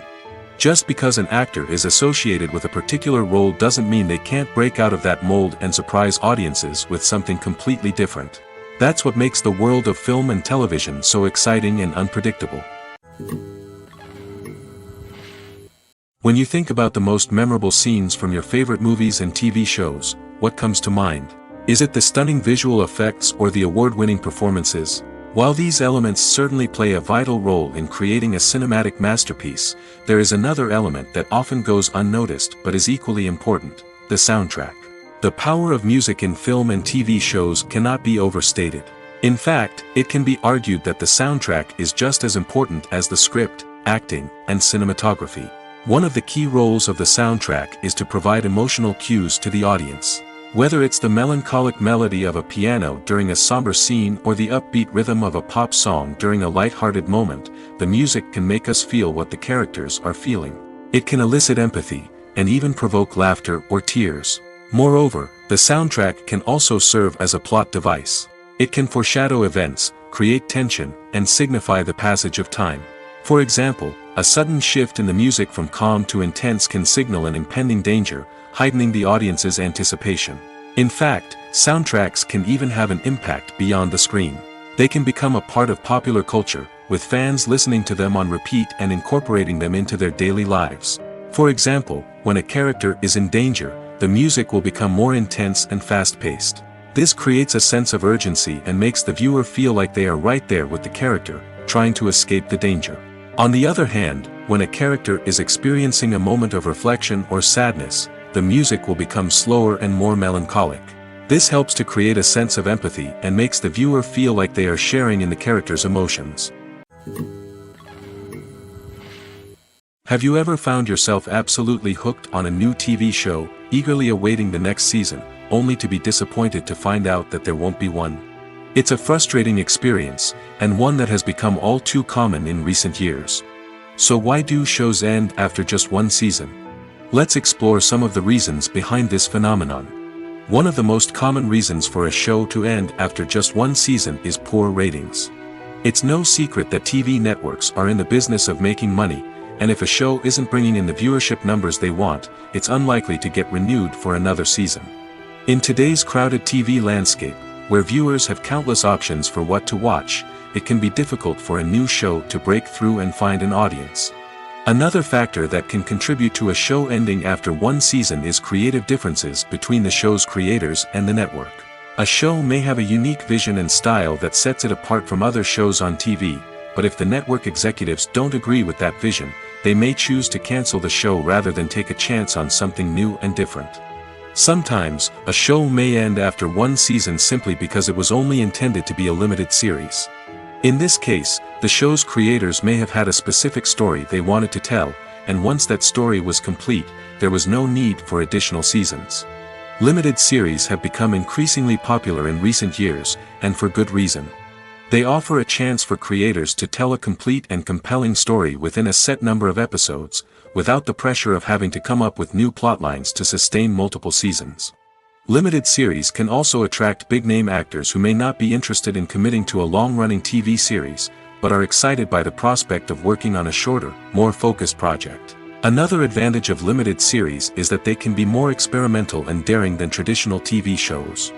Just because an actor is associated with a particular role doesn't mean they can't break out of that mold and surprise audiences with something completely different. That's what makes the world of film and television so exciting and unpredictable. When you think about the most memorable scenes from your favorite movies and TV shows, what comes to mind? Is it the stunning visual effects or the award-winning performances? While these elements certainly play a vital role in creating a cinematic masterpiece, there is another element that often goes unnoticed but is equally important: the soundtrack. The power of music in film and TV shows cannot be overstated. In fact, it can be argued that the soundtrack is just as important as the script, acting, and cinematography. One of the key roles of the soundtrack is to provide emotional cues to the audience. Whether it's the melancholic melody of a piano during a somber scene or the upbeat rhythm of a pop song during a light-hearted moment, the music can make us feel what the characters are feeling. It can elicit empathy, and even provoke laughter or tears. Moreover, the soundtrack can also serve as a plot device. It can foreshadow events, create tension, and signify the passage of time. For example, a sudden shift in the music from calm to intense can signal an impending danger, heightening the audience's anticipation. In fact, soundtracks can even have an impact beyond the screen. They can become a part of popular culture, with fans listening to them on repeat and incorporating them into their daily lives. For example, when a character is in danger, the music will become more intense and fast-paced. This creates a sense of urgency and makes the viewer feel like they are right there with the character, trying to escape the danger. On the other hand, when a character is experiencing a moment of reflection or sadness, the music will become slower and more melancholic. This helps to create a sense of empathy and makes the viewer feel like they are sharing in the character's emotions. Have you ever found yourself absolutely hooked on a new TV show, eagerly awaiting the next season, only to be disappointed to find out that there won't be one? It's a frustrating experience, and one that has become all too common in recent years. So why do shows end after just one season? Let's explore some of the reasons behind this phenomenon. One of the most common reasons for a show to end after just one season is poor ratings. It's no secret that TV networks are in the business of making money, and if a show isn't bringing in the viewership numbers they want, it's unlikely to get renewed for another season. In today's crowded TV landscape, where viewers have countless options for what to watch, it can be difficult for a new show to break through and find an audience. Another factor that can contribute to a show ending after one season is creative differences between the show's creators and the network. A show may have a unique vision and style that sets it apart from other shows on TV, but if the network executives don't agree with that vision, they may choose to cancel the show rather than take a chance on something new and different. Sometimes, a show may end after one season simply because it was only intended to be a limited series. In this case, the show's creators may have had a specific story they wanted to tell, and once that story was complete, there was no need for additional seasons. Limited series have become increasingly popular in recent years, and for good reason. They offer a chance for creators to tell a complete and compelling story within a set number of episodes, without the pressure of having to come up with new plotlines to sustain multiple seasons. Limited series can also attract big-name actors who may not be interested in committing to a long-running TV series, but are excited by the prospect of working on a shorter, more focused project. Another advantage of limited series is that they can be more experimental and daring than traditional TV shows.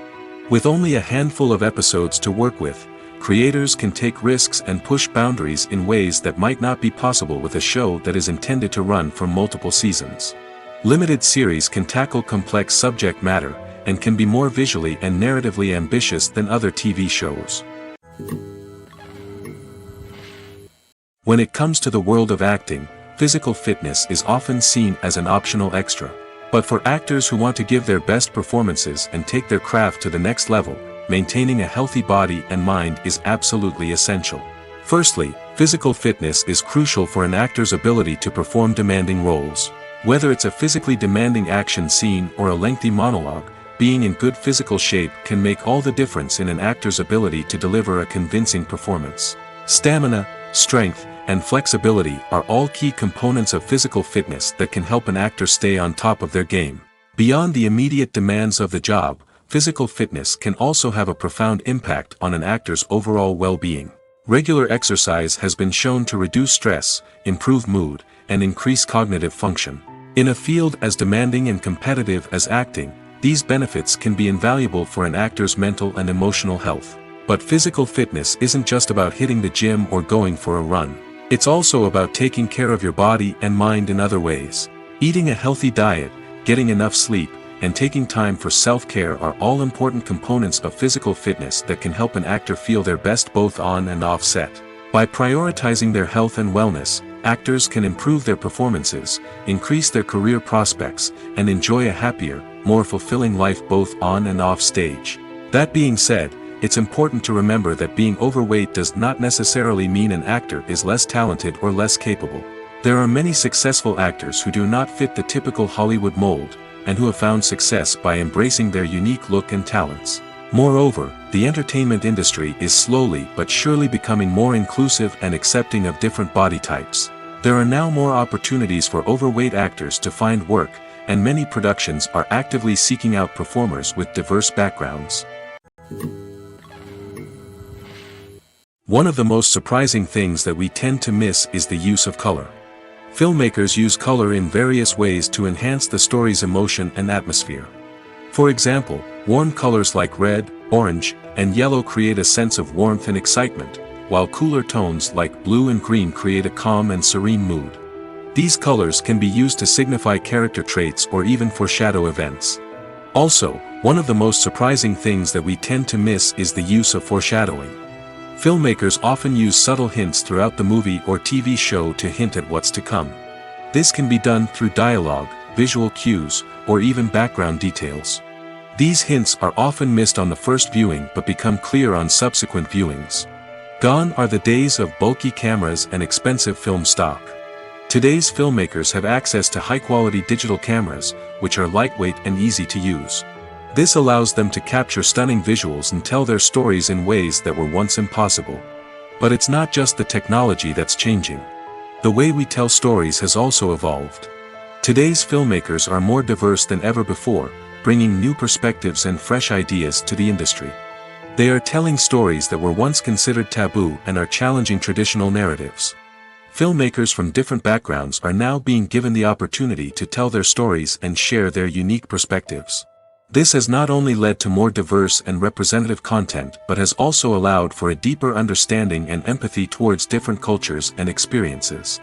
With only a handful of episodes to work with, creators can take risks and push boundaries in ways that might not be possible with a show that is intended to run for multiple seasons. Limited series can tackle complex subject matter, and can be more visually and narratively ambitious than other TV shows. When it comes to the world of acting, physical fitness is often seen as an optional extra. But for actors who want to give their best performances and take their craft to the next level, maintaining a healthy body and mind is absolutely essential. Firstly, physical fitness is crucial for an actor's ability to perform demanding roles. Whether it's a physically demanding action scene or a lengthy monologue, being in good physical shape can make all the difference in an actor's ability to deliver a convincing performance. Stamina, strength, and flexibility are all key components of physical fitness that can help an actor stay on top of their game. Beyond the immediate demands of the job, physical fitness can also have a profound impact on an actor's overall well-being. Regular exercise has been shown to reduce stress, improve mood, and increase cognitive function. In a field as demanding and competitive as acting, these benefits can be invaluable for an actor's mental and emotional health. But physical fitness isn't just about hitting the gym or going for a run. It's also about taking care of your body and mind in other ways. Eating a healthy diet, getting enough sleep, and taking time for self-care are all important components of physical fitness that can help an actor feel their best both on and off set. By prioritizing their health and wellness, actors can improve their performances, increase their career prospects, and enjoy a happier, more fulfilling life both on and off stage. That being said, it's important to remember that being overweight does not necessarily mean an actor is less talented or less capable. There are many successful actors who do not fit the typical Hollywood mold, and who have found success by embracing their unique look and talents. Moreover, the entertainment industry is slowly but surely becoming more inclusive and accepting of different body types. There are now more opportunities for overweight actors to find work, and many productions are actively seeking out performers with diverse backgrounds. One of the most surprising things that we tend to miss is the use of color. Filmmakers use color in various ways to enhance the story's emotion and atmosphere. For example, warm colors like red, orange, and yellow create a sense of warmth and excitement, while cooler tones like blue and green create a calm and serene mood. These colors can be used to signify character traits or even foreshadow events. Also, one of the most surprising things that we tend to miss is the use of foreshadowing. Filmmakers often use subtle hints throughout the movie or TV show to hint at what's to come. This can be done through dialogue, visual cues, or even background details. These hints are often missed on the first viewing but become clear on subsequent viewings. Gone are the days of bulky cameras and expensive film stock. Today's filmmakers have access to high-quality digital cameras, which are lightweight and easy to use. This allows them to capture stunning visuals and tell their stories in ways that were once impossible. But it's not just the technology that's changing. The way we tell stories has also evolved. Today's filmmakers are more diverse than ever before, bringing new perspectives and fresh ideas to the industry. They are telling stories that were once considered taboo and are challenging traditional narratives. Filmmakers from different backgrounds are now being given the opportunity to tell their stories and share their unique perspectives. This has not only led to more diverse and representative content but has also allowed for a deeper understanding and empathy towards different cultures and experiences.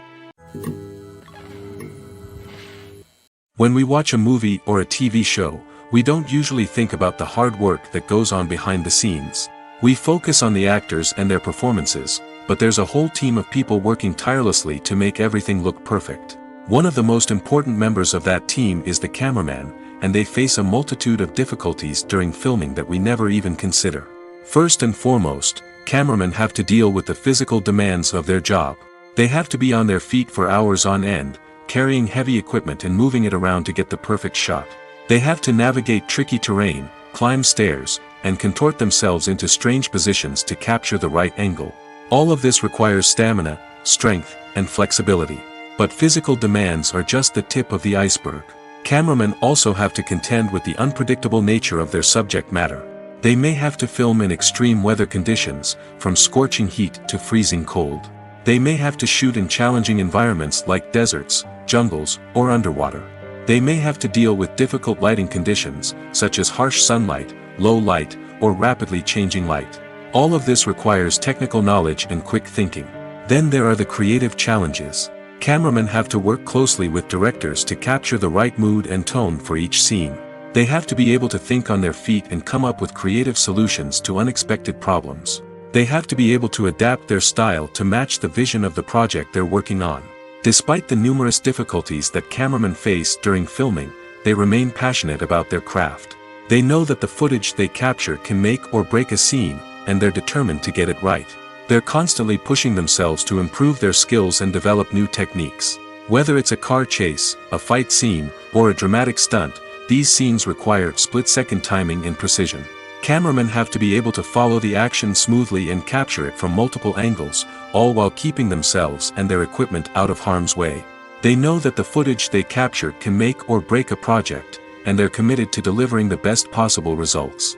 When we watch a movie or a TV show, we don't usually think about the hard work that goes on behind the scenes. We focus on the actors and their performances, but there's a whole team of people working tirelessly to make everything look perfect. One of the most important members of that team is the cameraman, and they face a multitude of difficulties during filming that we never even consider. First and foremost, cameramen have to deal with the physical demands of their job. They have to be on their feet for hours on end, carrying heavy equipment and moving it around to get the perfect shot. They have to navigate tricky terrain, climb stairs, and contort themselves into strange positions to capture the right angle. All of this requires stamina, strength, and flexibility. But physical demands are just the tip of the iceberg. Cameramen also have to contend with the unpredictable nature of their subject matter. They may have to film in extreme weather conditions, from scorching heat to freezing cold. They may have to shoot in challenging environments like deserts, jungles, or underwater. They may have to deal with difficult lighting conditions, such as harsh sunlight, low light, or rapidly changing light. All of this requires technical knowledge and quick thinking. Then there are the creative challenges. Cameramen have to work closely with directors to capture the right mood and tone for each scene. They have to be able to think on their feet and come up with creative solutions to unexpected problems. They have to be able to adapt their style to match the vision of the project they're working on. Despite the numerous difficulties that cameramen face during filming, they remain passionate about their craft. They know that the footage they capture can make or break a scene, and they're determined to get it right. They're constantly pushing themselves to improve their skills and develop new techniques. Whether it's a car chase, a fight scene, or a dramatic stunt, these scenes require split-second timing and precision. Cameramen have to be able to follow the action smoothly and capture it from multiple angles, all while keeping themselves and their equipment out of harm's way. They know that the footage they capture can make or break a project, and they're committed to delivering the best possible results.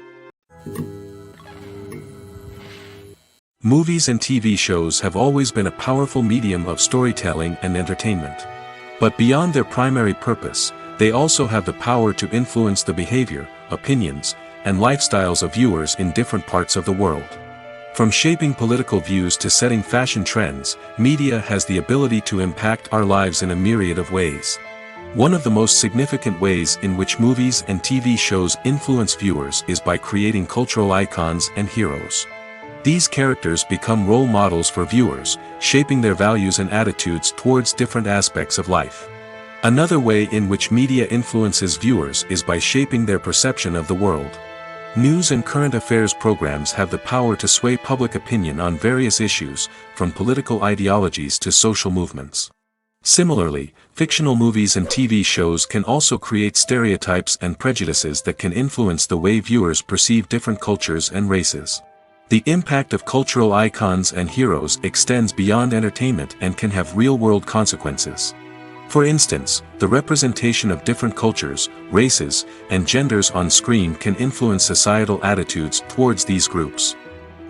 Movies and TV shows have always been a powerful medium of storytelling and entertainment. But beyond their primary purpose, they also have the power to influence the behavior, opinions, and lifestyles of viewers in different parts of the world. From shaping political views to setting fashion trends, media has the ability to impact our lives in a myriad of ways. One of the most significant ways in which movies and TV shows influence viewers is by creating cultural icons and heroes. These characters become role models for viewers, shaping their values and attitudes towards different aspects of life. Another way in which media influences viewers is by shaping their perception of the world. News and current affairs programs have the power to sway public opinion on various issues, from political ideologies to social movements. Similarly, fictional movies and TV shows can also create stereotypes and prejudices that can influence the way viewers perceive different cultures and races. The impact of cultural icons and heroes extends beyond entertainment and can have real-world consequences. For instance, the representation of different cultures, races, and genders on screen can influence societal attitudes towards these groups.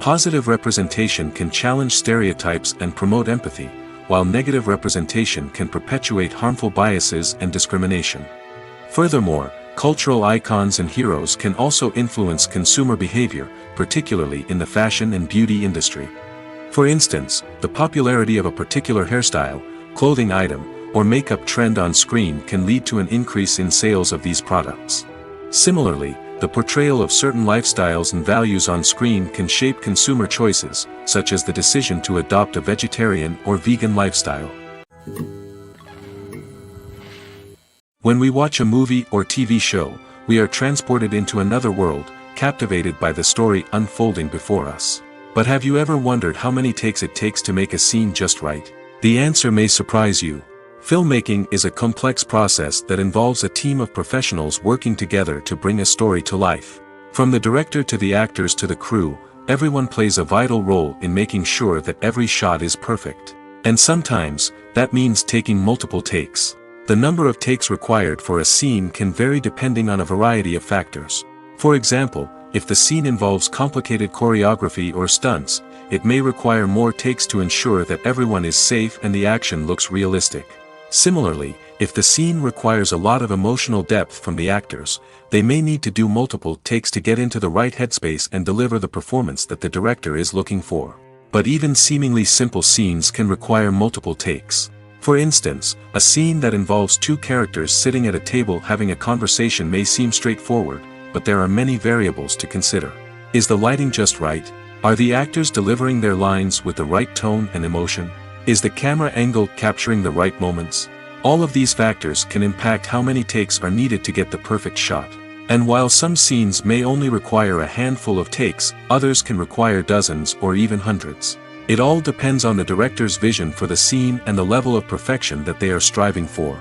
Positive representation can challenge stereotypes and promote empathy, while negative representation can perpetuate harmful biases and discrimination. Furthermore, cultural icons and heroes can also influence consumer behavior, particularly in the fashion and beauty industry. For instance, the popularity of a particular hairstyle, clothing item, or makeup trend on screen can lead to an increase in sales of these products. Similarly, the portrayal of certain lifestyles and values on screen can shape consumer choices, such as the decision to adopt a vegetarian or vegan lifestyle. When we watch a movie or TV show, we are transported into another world, captivated by the story unfolding before us. But have you ever wondered how many takes it takes to make a scene just right? The answer may surprise you. Filmmaking is a complex process that involves a team of professionals working together to bring a story to life. From the director to the actors to the crew, everyone plays a vital role in making sure that every shot is perfect. And sometimes, that means taking multiple takes. The number of takes required for a scene can vary depending on a variety of factors. For example, if the scene involves complicated choreography or stunts, it may require more takes to ensure that everyone is safe and the action looks realistic. Similarly, if the scene requires a lot of emotional depth from the actors, they may need to do multiple takes to get into the right headspace and deliver the performance that the director is looking for. But even seemingly simple scenes can require multiple takes. For instance, a scene that involves two characters sitting at a table having a conversation may seem straightforward, but there are many variables to consider. Is the lighting just right? Are the actors delivering their lines with the right tone and emotion? Is the camera angle capturing the right moments? All of these factors can impact how many takes are needed to get the perfect shot. And while some scenes may only require a handful of takes, others can require dozens or even hundreds. It all depends on the director's vision for the scene and the level of perfection that they are striving for.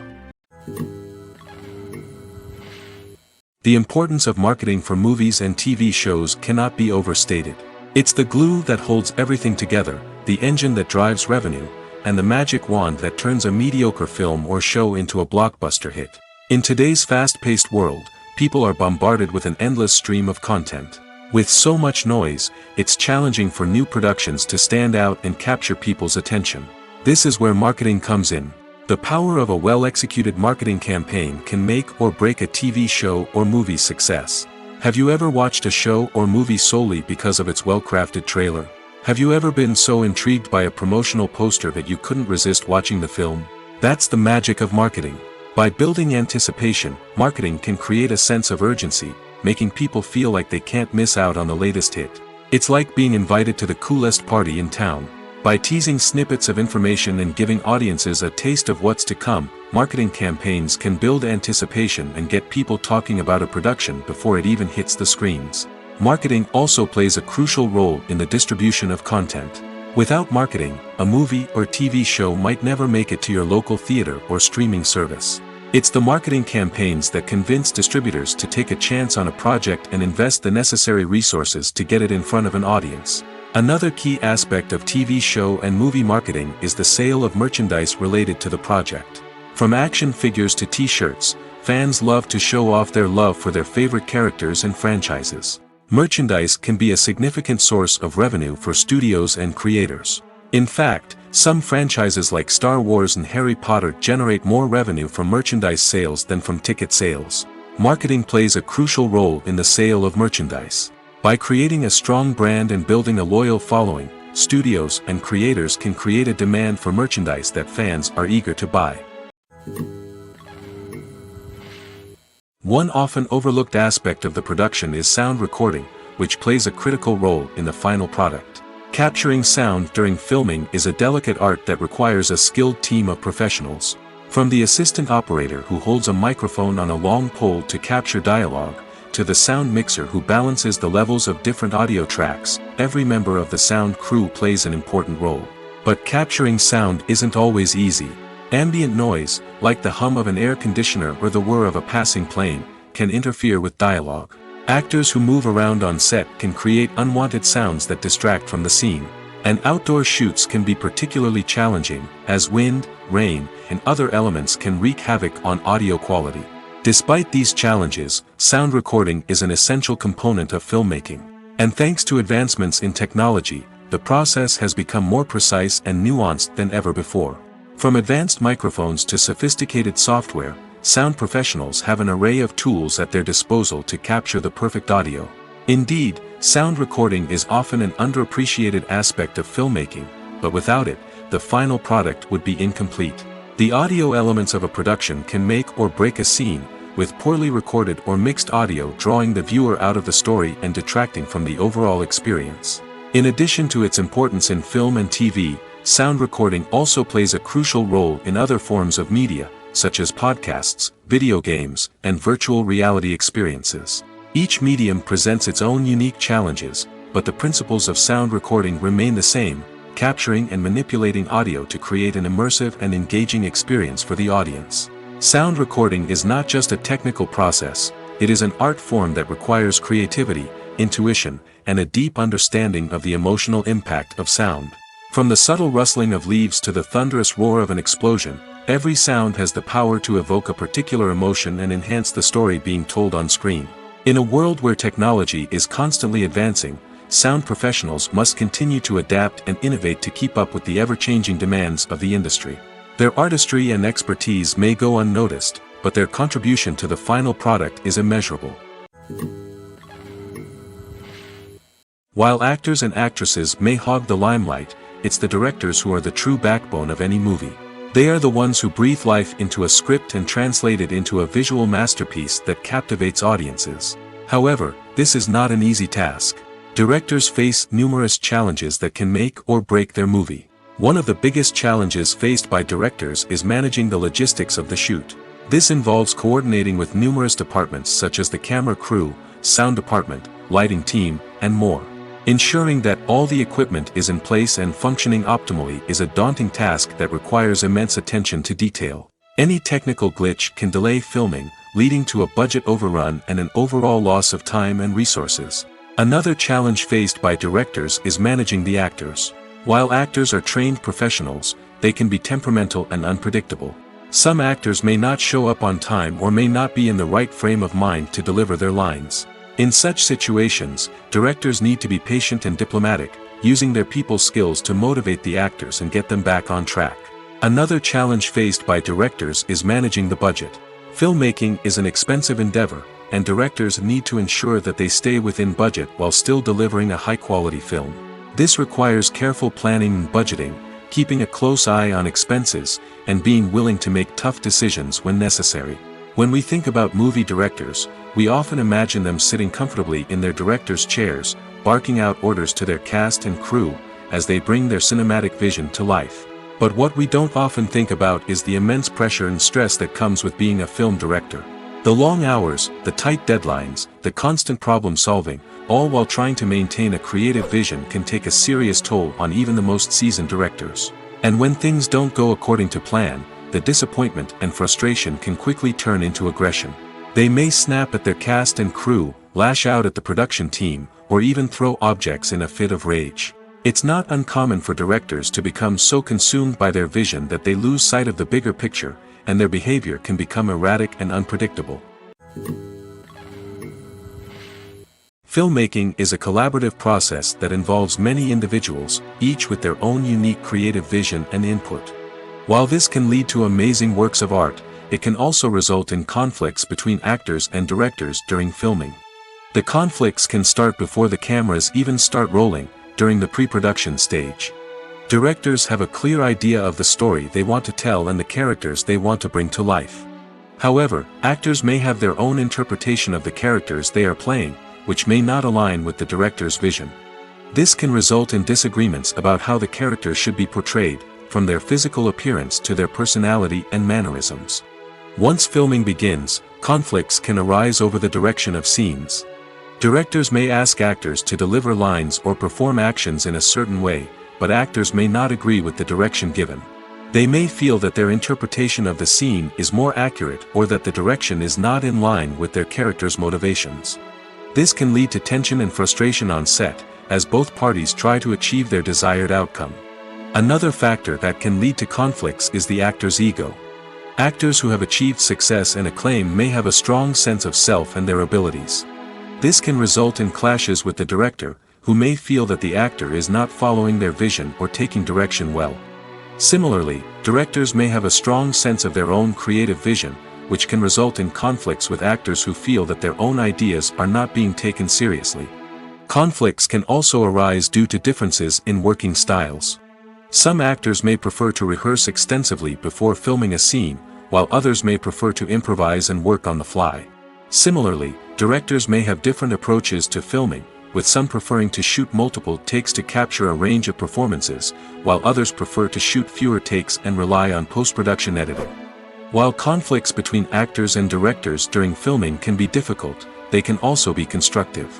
The importance of marketing for movies and TV shows cannot be overstated. It's the glue that holds everything together, the engine that drives revenue, and the magic wand that turns a mediocre film or show into a blockbuster hit. In today's fast-paced world, people are bombarded with an endless stream of content. With so much noise, it's challenging for new productions to stand out and capture people's attention. This is where marketing comes in. The power of a well-executed marketing campaign can make or break a TV show or movie's success. Have you ever watched a show or movie solely because of its well-crafted trailer? Have you ever been so intrigued by a promotional poster that you couldn't resist watching the film? That's the magic of marketing. By building anticipation, marketing can create a sense of urgency, making people feel like they can't miss out on the latest hit. It's like being invited to the coolest party in town. By teasing snippets of information and giving audiences a taste of what's to come, marketing campaigns can build anticipation and get people talking about a production before it even hits the screens. Marketing also plays a crucial role in the distribution of content. Without marketing, a movie or TV show might never make it to your local theater or streaming service. It's the marketing campaigns that convince distributors to take a chance on a project and invest the necessary resources to get it in front of an audience. Another key aspect of TV show and movie marketing is the sale of merchandise related to the project. From action figures to t-shirts, fans love to show off their love for their favorite characters and franchises. Merchandise can be a significant source of revenue for studios and creators. In fact, some franchises like Star Wars and Harry Potter generate more revenue from merchandise sales than from ticket sales. Marketing plays a crucial role in the sale of merchandise. By creating a strong brand and building a loyal following, studios and creators can create a demand for merchandise that fans are eager to buy. One often overlooked aspect of the production is sound recording, which plays a critical role in the final product. Capturing sound during filming is a delicate art that requires a skilled team of professionals. From the assistant operator who holds a microphone on a long pole to capture dialogue, to the sound mixer who balances the levels of different audio tracks, every member of the sound crew plays an important role. But capturing sound isn't always easy. Ambient noise, like the hum of an air conditioner or the whir of a passing plane, can interfere with dialogue. Actors who move around on set can create unwanted sounds that distract from the scene. And outdoor shoots can be particularly challenging, as wind, rain, and other elements can wreak havoc on audio quality. Despite these challenges, sound recording is an essential component of filmmaking. And thanks to advancements in technology, the process has become more precise and nuanced than ever before. From advanced microphones to sophisticated software, sound professionals have an array of tools at their disposal to capture the perfect audio. Indeed, sound recording is often an underappreciated aspect of filmmaking, but without it, the final product would be incomplete. The audio elements of a production can make or break a scene, with poorly recorded or mixed audio drawing the viewer out of the story and detracting from the overall experience. In addition to its importance in film and TV, sound recording also plays a crucial role in other forms of media, such as podcasts, video games, and virtual reality experiences. Each medium presents its own unique challenges, but the principles of sound recording remain the same, capturing and manipulating audio to create an immersive and engaging experience for the audience. Sound recording is not just a technical process, it is an art form that requires creativity, intuition, and a deep understanding of the emotional impact of sound. From the subtle rustling of leaves to the thunderous roar of an explosion, every sound has the power to evoke a particular emotion and enhance the story being told on screen. In a world where technology is constantly advancing, sound professionals must continue to adapt and innovate to keep up with the ever-changing demands of the industry. Their artistry and expertise may go unnoticed, but their contribution to the final product is immeasurable. While actors and actresses may hog the limelight, it's the directors who are the true backbone of any movie. They are the ones who breathe life into a script and translate it into a visual masterpiece that captivates audiences. However, this is not an easy task. Directors face numerous challenges that can make or break their movie. One of the biggest challenges faced by directors is managing the logistics of the shoot. This involves coordinating with numerous departments such as the camera crew, sound department, lighting team, and more. Ensuring that all the equipment is in place and functioning optimally is a daunting task that requires immense attention to detail. Any technical glitch can delay filming, leading to a budget overrun and an overall loss of time and resources. Another challenge faced by directors is managing the actors. While actors are trained professionals, they can be temperamental and unpredictable. Some actors may not show up on time or may not be in the right frame of mind to deliver their lines. In such situations, directors need to be patient and diplomatic, using their people skills to motivate the actors and get them back on track. Another challenge faced by directors is managing the budget. Filmmaking is an expensive endeavor, and directors need to ensure that they stay within budget while still delivering a high-quality film. This requires careful planning and budgeting, keeping a close eye on expenses, and being willing to make tough decisions when necessary. When we think about movie directors, we often imagine them sitting comfortably in their director's chairs, barking out orders to their cast and crew, as they bring their cinematic vision to life. But what we don't often think about is the immense pressure and stress that comes with being a film director. The long hours, the tight deadlines, the constant problem solving, all while trying to maintain a creative vision can take a serious toll on even the most seasoned directors. And when things don't go according to plan, the disappointment and frustration can quickly turn into aggression. They may snap at their cast and crew, lash out at the production team, or even throw objects in a fit of rage. It's not uncommon for directors to become so consumed by their vision that they lose sight of the bigger picture, and their behavior can become erratic and unpredictable. Filmmaking is a collaborative process that involves many individuals, each with their own unique creative vision and input. While this can lead to amazing works of art, it can also result in conflicts between actors and directors during filming. The conflicts can start before the cameras even start rolling, during the pre-production stage. Directors have a clear idea of the story they want to tell and the characters they want to bring to life. However, actors may have their own interpretation of the characters they are playing, which may not align with the director's vision. This can result in disagreements about how the characters should be portrayed, from their physical appearance to their personality and mannerisms. Once filming begins, conflicts can arise over the direction of scenes. Directors may ask actors to deliver lines or perform actions in a certain way, but actors may not agree with the direction given. They may feel that their interpretation of the scene is more accurate or that the direction is not in line with their character's motivations. This can lead to tension and frustration on set, as both parties try to achieve their desired outcome. Another factor that can lead to conflicts is the actor's ego. Actors who have achieved success and acclaim may have a strong sense of self and their abilities. This can result in clashes with the director, who may feel that the actor is not following their vision or taking direction well. Similarly, directors may have a strong sense of their own creative vision, which can result in conflicts with actors who feel that their own ideas are not being taken seriously. Conflicts can also arise due to differences in working styles. Some actors may prefer to rehearse extensively before filming a scene, while others may prefer to improvise and work on the fly. Similarly, directors may have different approaches to filming, with some preferring to shoot multiple takes to capture a range of performances, while others prefer to shoot fewer takes and rely on post-production editing. While conflicts between actors and directors during filming can be difficult, they can also be constructive.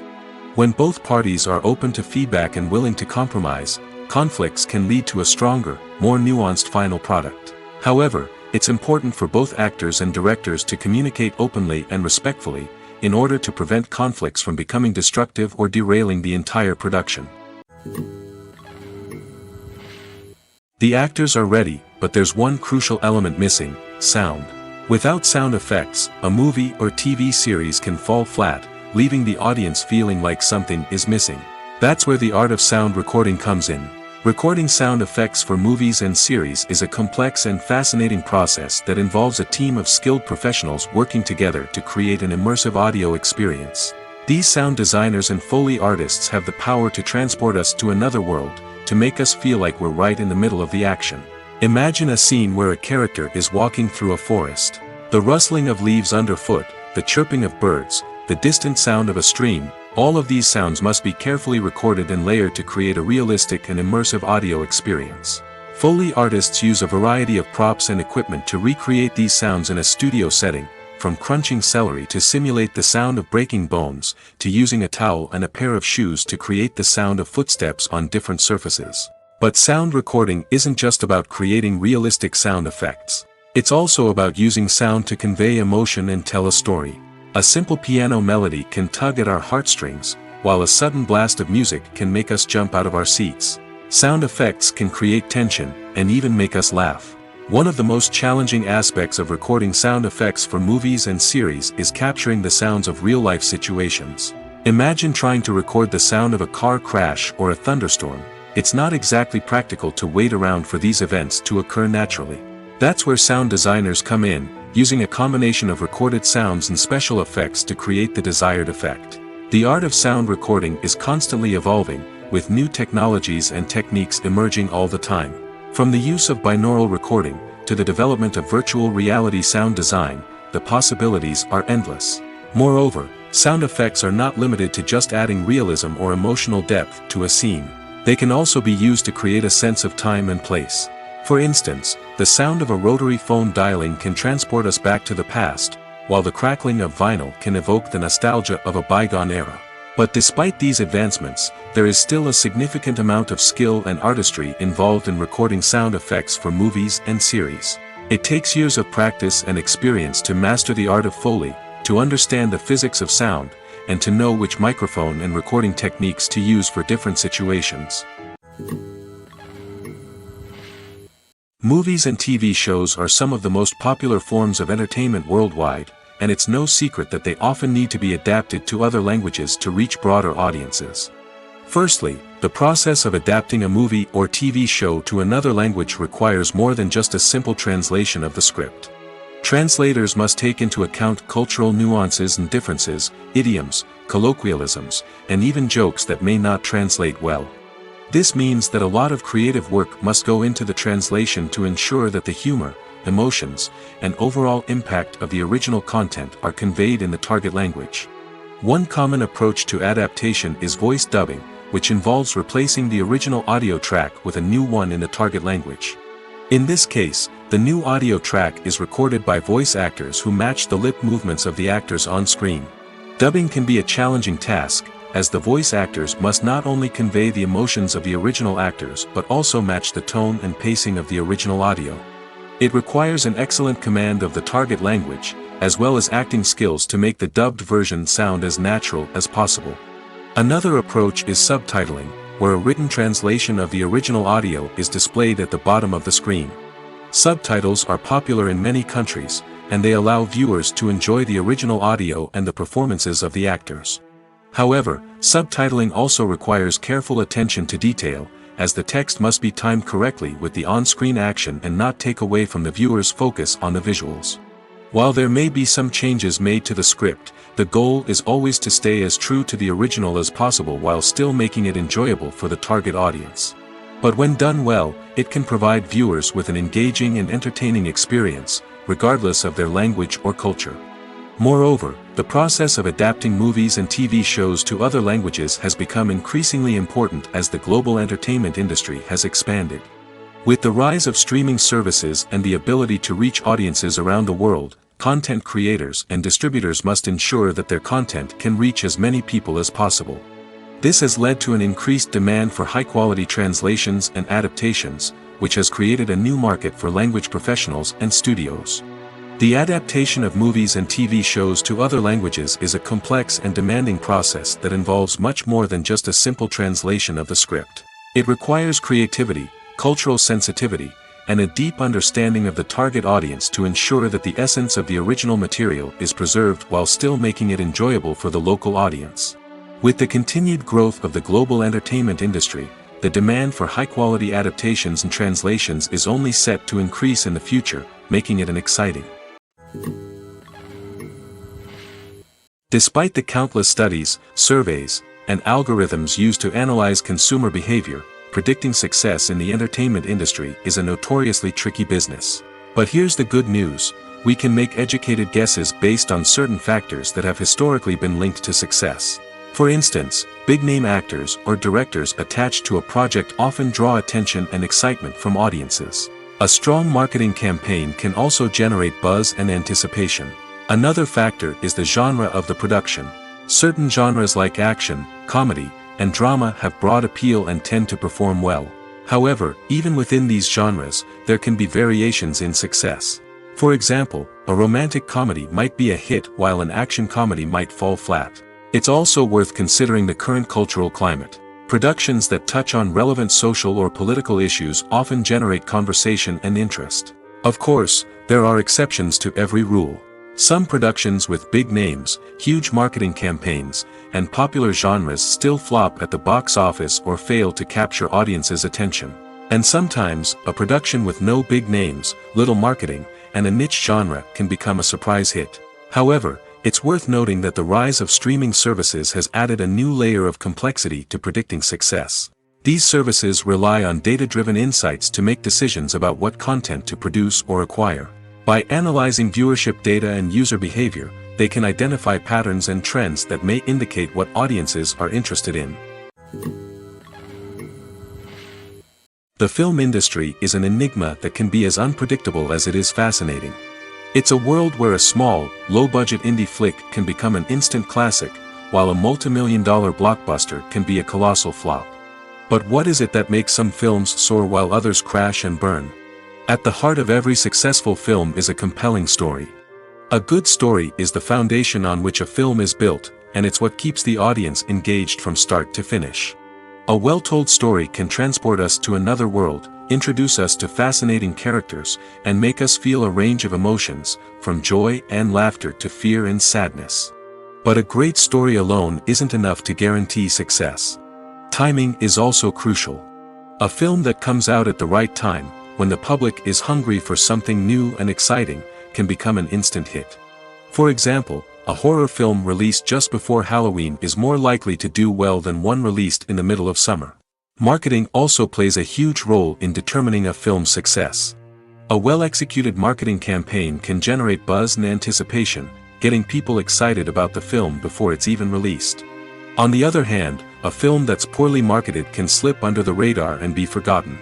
When both parties are open to feedback and willing to compromise, conflicts can lead to a stronger, more nuanced final product. However, it's important for both actors and directors to communicate openly and respectfully, in order to prevent conflicts from becoming destructive or derailing the entire production. The actors are ready, but there's one crucial element missing: sound. Without sound effects, a movie or TV series can fall flat, leaving the audience feeling like something is missing. That's where the art of sound recording comes in. Recording sound effects for movies and series is a complex and fascinating process that involves a team of skilled professionals working together to create an immersive audio experience. These sound designers and Foley artists have the power to transport us to another world, to make us feel like we're right in the middle of the action. Imagine a scene where a character is walking through a forest. The rustling of leaves underfoot, the chirping of birds, the distant sound of a stream, all of these sounds must be carefully recorded and layered to create a realistic and immersive audio experience. Foley artists use a variety of props and equipment to recreate these sounds in a studio setting, from crunching celery to simulate the sound of breaking bones, to using a towel and a pair of shoes to create the sound of footsteps on different surfaces. But sound recording isn't just about creating realistic sound effects. It's also about using sound to convey emotion and tell a story. A simple piano melody can tug at our heartstrings, while a sudden blast of music can make us jump out of our seats. Sound effects can create tension, and even make us laugh. One of the most challenging aspects of recording sound effects for movies and series is capturing the sounds of real-life situations. Imagine trying to record the sound of a car crash or a thunderstorm. It's not exactly practical to wait around for these events to occur naturally. That's where sound designers come in, using a combination of recorded sounds and special effects to create the desired effect. The art of sound recording is constantly evolving, with new technologies and techniques emerging all the time. From the use of binaural recording, to the development of virtual reality sound design, the possibilities are endless. Moreover, sound effects are not limited to just adding realism or emotional depth to a scene. They can also be used to create a sense of time and place. For instance, the sound of a rotary phone dialing can transport us back to the past, while the crackling of vinyl can evoke the nostalgia of a bygone era. But despite these advancements, there is still a significant amount of skill and artistry involved in recording sound effects for movies and series. It takes years of practice and experience to master the art of Foley, to understand the physics of sound, and to know which microphone and recording techniques to use for different situations. Movies and TV shows are some of the most popular forms of entertainment worldwide, and it's no secret that they often need to be adapted to other languages to reach broader audiences. Firstly, the process of adapting a movie or TV show to another language requires more than just a simple translation of the script. Translators must take into account cultural nuances and differences, idioms, colloquialisms, and even jokes that may not translate well. This means that a lot of creative work must go into the translation to ensure that the humor, emotions, and overall impact of the original content are conveyed in the target language. One common approach to adaptation is voice dubbing, which involves replacing the original audio track with a new one in the target language. In this case, the new audio track is recorded by voice actors who match the lip movements of the actors on screen. Dubbing can be a challenging task, as the voice actors must not only convey the emotions of the original actors but also match the tone and pacing of the original audio. It requires an excellent command of the target language, as well as acting skills to make the dubbed version sound as natural as possible. Another approach is subtitling, where a written translation of the original audio is displayed at the bottom of the screen. Subtitles are popular in many countries, and they allow viewers to enjoy the original audio and the performances of the actors. However, subtitling also requires careful attention to detail, as the text must be timed correctly with the on-screen action and not take away from the viewer's focus on the visuals. While there may be some changes made to the script, the goal is always to stay as true to the original as possible while still making it enjoyable for the target audience. But when done well, it can provide viewers with an engaging and entertaining experience, regardless of their language or culture. Moreover, the process of adapting movies and TV shows to other languages has become increasingly important as the global entertainment industry has expanded. With the rise of streaming services and the ability to reach audiences around the world, content creators and distributors must ensure that their content can reach as many people as possible. This has led to an increased demand for high-quality translations and adaptations, which has created a new market for language professionals and studios. The adaptation of movies and TV shows to other languages is a complex and demanding process that involves much more than just a simple translation of the script. It requires creativity, cultural sensitivity, and a deep understanding of the target audience to ensure that the essence of the original material is preserved while still making it enjoyable for the local audience. With the continued growth of the global entertainment industry, the demand for high-quality adaptations and translations is only set to increase in the future, making it an exciting. Despite the countless studies, surveys, and algorithms used to analyze consumer behavior, predicting success in the entertainment industry is a notoriously tricky business. But here's the good news: we can make educated guesses based on certain factors that have historically been linked to success. For instance, big-name actors or directors attached to a project often draw attention and excitement from audiences. A strong marketing campaign can also generate buzz and anticipation. Another factor is the genre of the production. Certain genres like action, comedy, and drama have broad appeal and tend to perform well. However, even within these genres, there can be variations in success. For example, a romantic comedy might be a hit while an action comedy might fall flat. It's also worth considering the current cultural climate. Productions that touch on relevant social or political issues often generate conversation and interest. Of course, there are exceptions to every rule. Some productions with big names, huge marketing campaigns, and popular genres still flop at the box office or fail to capture audiences' attention. And sometimes, a production with no big names, little marketing, and a niche genre can become a surprise hit. However, it's worth noting that the rise of streaming services has added a new layer of complexity to predicting success. These services rely on data-driven insights to make decisions about what content to produce or acquire. By analyzing viewership data and user behavior, they can identify patterns and trends that may indicate what audiences are interested in. The film industry is an enigma that can be as unpredictable as it is fascinating. It's a world where a small, low-budget indie flick can become an instant classic, while a multi-million-dollar blockbuster can be a colossal flop. But what is it that makes some films soar while others crash and burn? At the heart of every successful film is a compelling story. A good story is the foundation on which a film is built, and it's what keeps the audience engaged from start to finish. A well-told story can transport us to another world, introduce us to fascinating characters, and make us feel a range of emotions, from joy and laughter to fear and sadness. But a great story alone isn't enough to guarantee success. Timing is also crucial. A film that comes out at the right time, when the public is hungry for something new and exciting, can become an instant hit. For example, a horror film released just before Halloween is more likely to do well than one released in the middle of summer. Marketing also plays a huge role in determining a film's success. A well-executed marketing campaign can generate buzz and anticipation, getting people excited about the film before it's even released. On the other hand, a film that's poorly marketed can slip under the radar and be forgotten.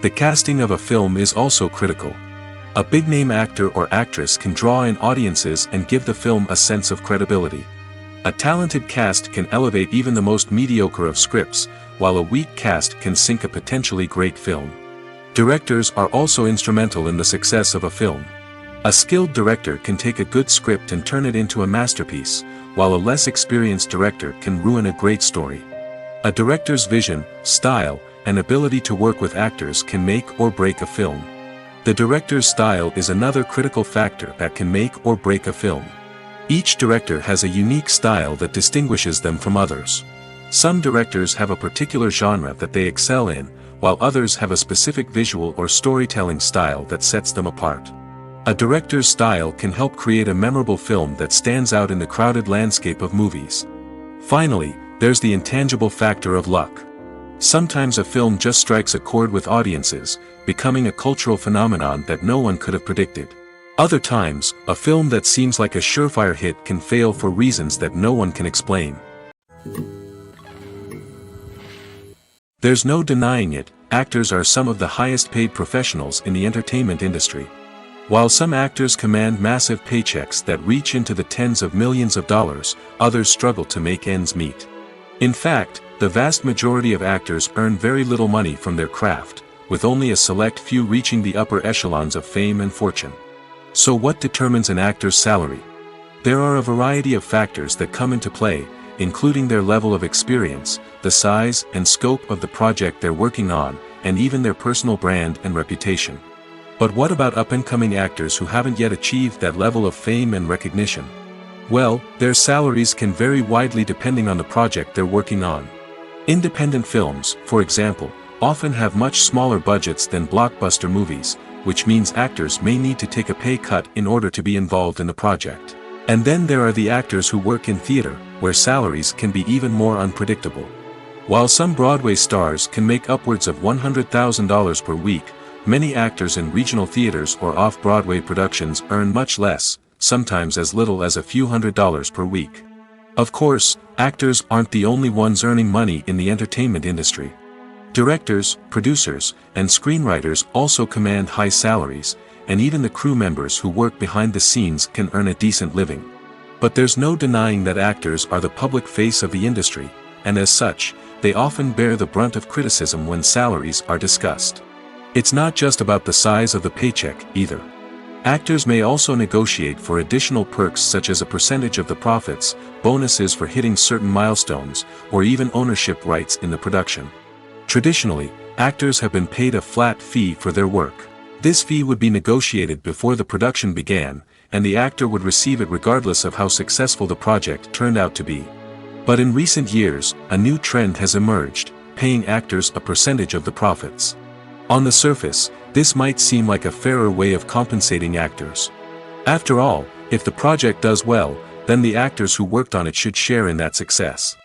The casting of a film is also critical. A big-name actor or actress can draw in audiences and give the film a sense of credibility. A talented cast can elevate even the most mediocre of scripts, while a weak cast can sink a potentially great film. Directors are also instrumental in the success of a film. A skilled director can take a good script and turn it into a masterpiece, while a less experienced director can ruin a great story. A director's vision, style, and ability to work with actors can make or break a film. The director's style is another critical factor that can make or break a film. Each director has a unique style that distinguishes them from others. Some directors have a particular genre that they excel in, while others have a specific visual or storytelling style that sets them apart. A director's style can help create a memorable film that stands out in the crowded landscape of movies. Finally, there's the intangible factor of luck. Sometimes a film just strikes a chord with audiences, becoming a cultural phenomenon that no one could have predicted. Other times, a film that seems like a surefire hit can fail for reasons that no one can explain. There's no denying it, actors are some of the highest-paid professionals in the entertainment industry. While some actors command massive paychecks that reach into the tens of millions of dollars, others struggle to make ends meet. In fact, the vast majority of actors earn very little money from their craft, with only a select few reaching the upper echelons of fame and fortune. So what determines an actor's salary? There are a variety of factors that come into play, including their level of experience, the size and scope of the project they're working on, and even their personal brand and reputation. But what about up-and-coming actors who haven't yet achieved that level of fame and recognition? Well, their salaries can vary widely depending on the project they're working on. Independent films, for example, often have much smaller budgets than blockbuster movies, which means actors may need to take a pay cut in order to be involved in the project. And then there are the actors who work in theater, where salaries can be even more unpredictable. While some Broadway stars can make upwards of $100,000 per week, many actors in regional theaters or off-Broadway productions earn much less, sometimes as little as a few $100s per week. Of course, actors aren't the only ones earning money in the entertainment industry. Directors, producers, and screenwriters also command high salaries, and even the crew members who work behind the scenes can earn a decent living. But there's no denying that actors are the public face of the industry, and as such, they often bear the brunt of criticism when salaries are discussed. It's not just about the size of the paycheck, either. Actors may also negotiate for additional perks such as a percentage of the profits, bonuses for hitting certain milestones, or even ownership rights in the production. Traditionally, actors have been paid a flat fee for their work. This fee would be negotiated before the production began, and the actor would receive it regardless of how successful the project turned out to be. But in recent years, a new trend has emerged, paying actors a percentage of the profits. On the surface, this might seem like a fairer way of compensating actors. After all, if the project does well, then the actors who worked on it should share in that success.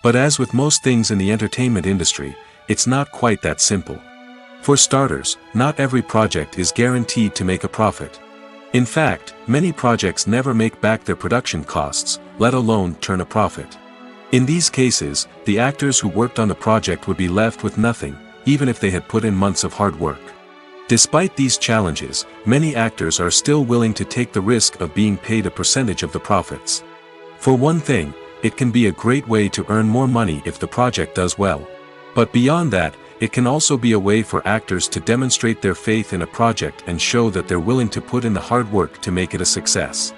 But as with most things in the entertainment industry, it's not quite that simple. For starters, not every project is guaranteed to make a profit. In fact, many projects never make back their production costs, let alone turn a profit. In these cases, the actors who worked on the project would be left with nothing, even if they had put in months of hard work. Despite these challenges, many actors are still willing to take the risk of being paid a percentage of the profits. For one thing, it can be a great way to earn more money if the project does well. But beyond that, it can also be a way for actors to demonstrate their faith in a project and show that they're willing to put in the hard work to make it a success.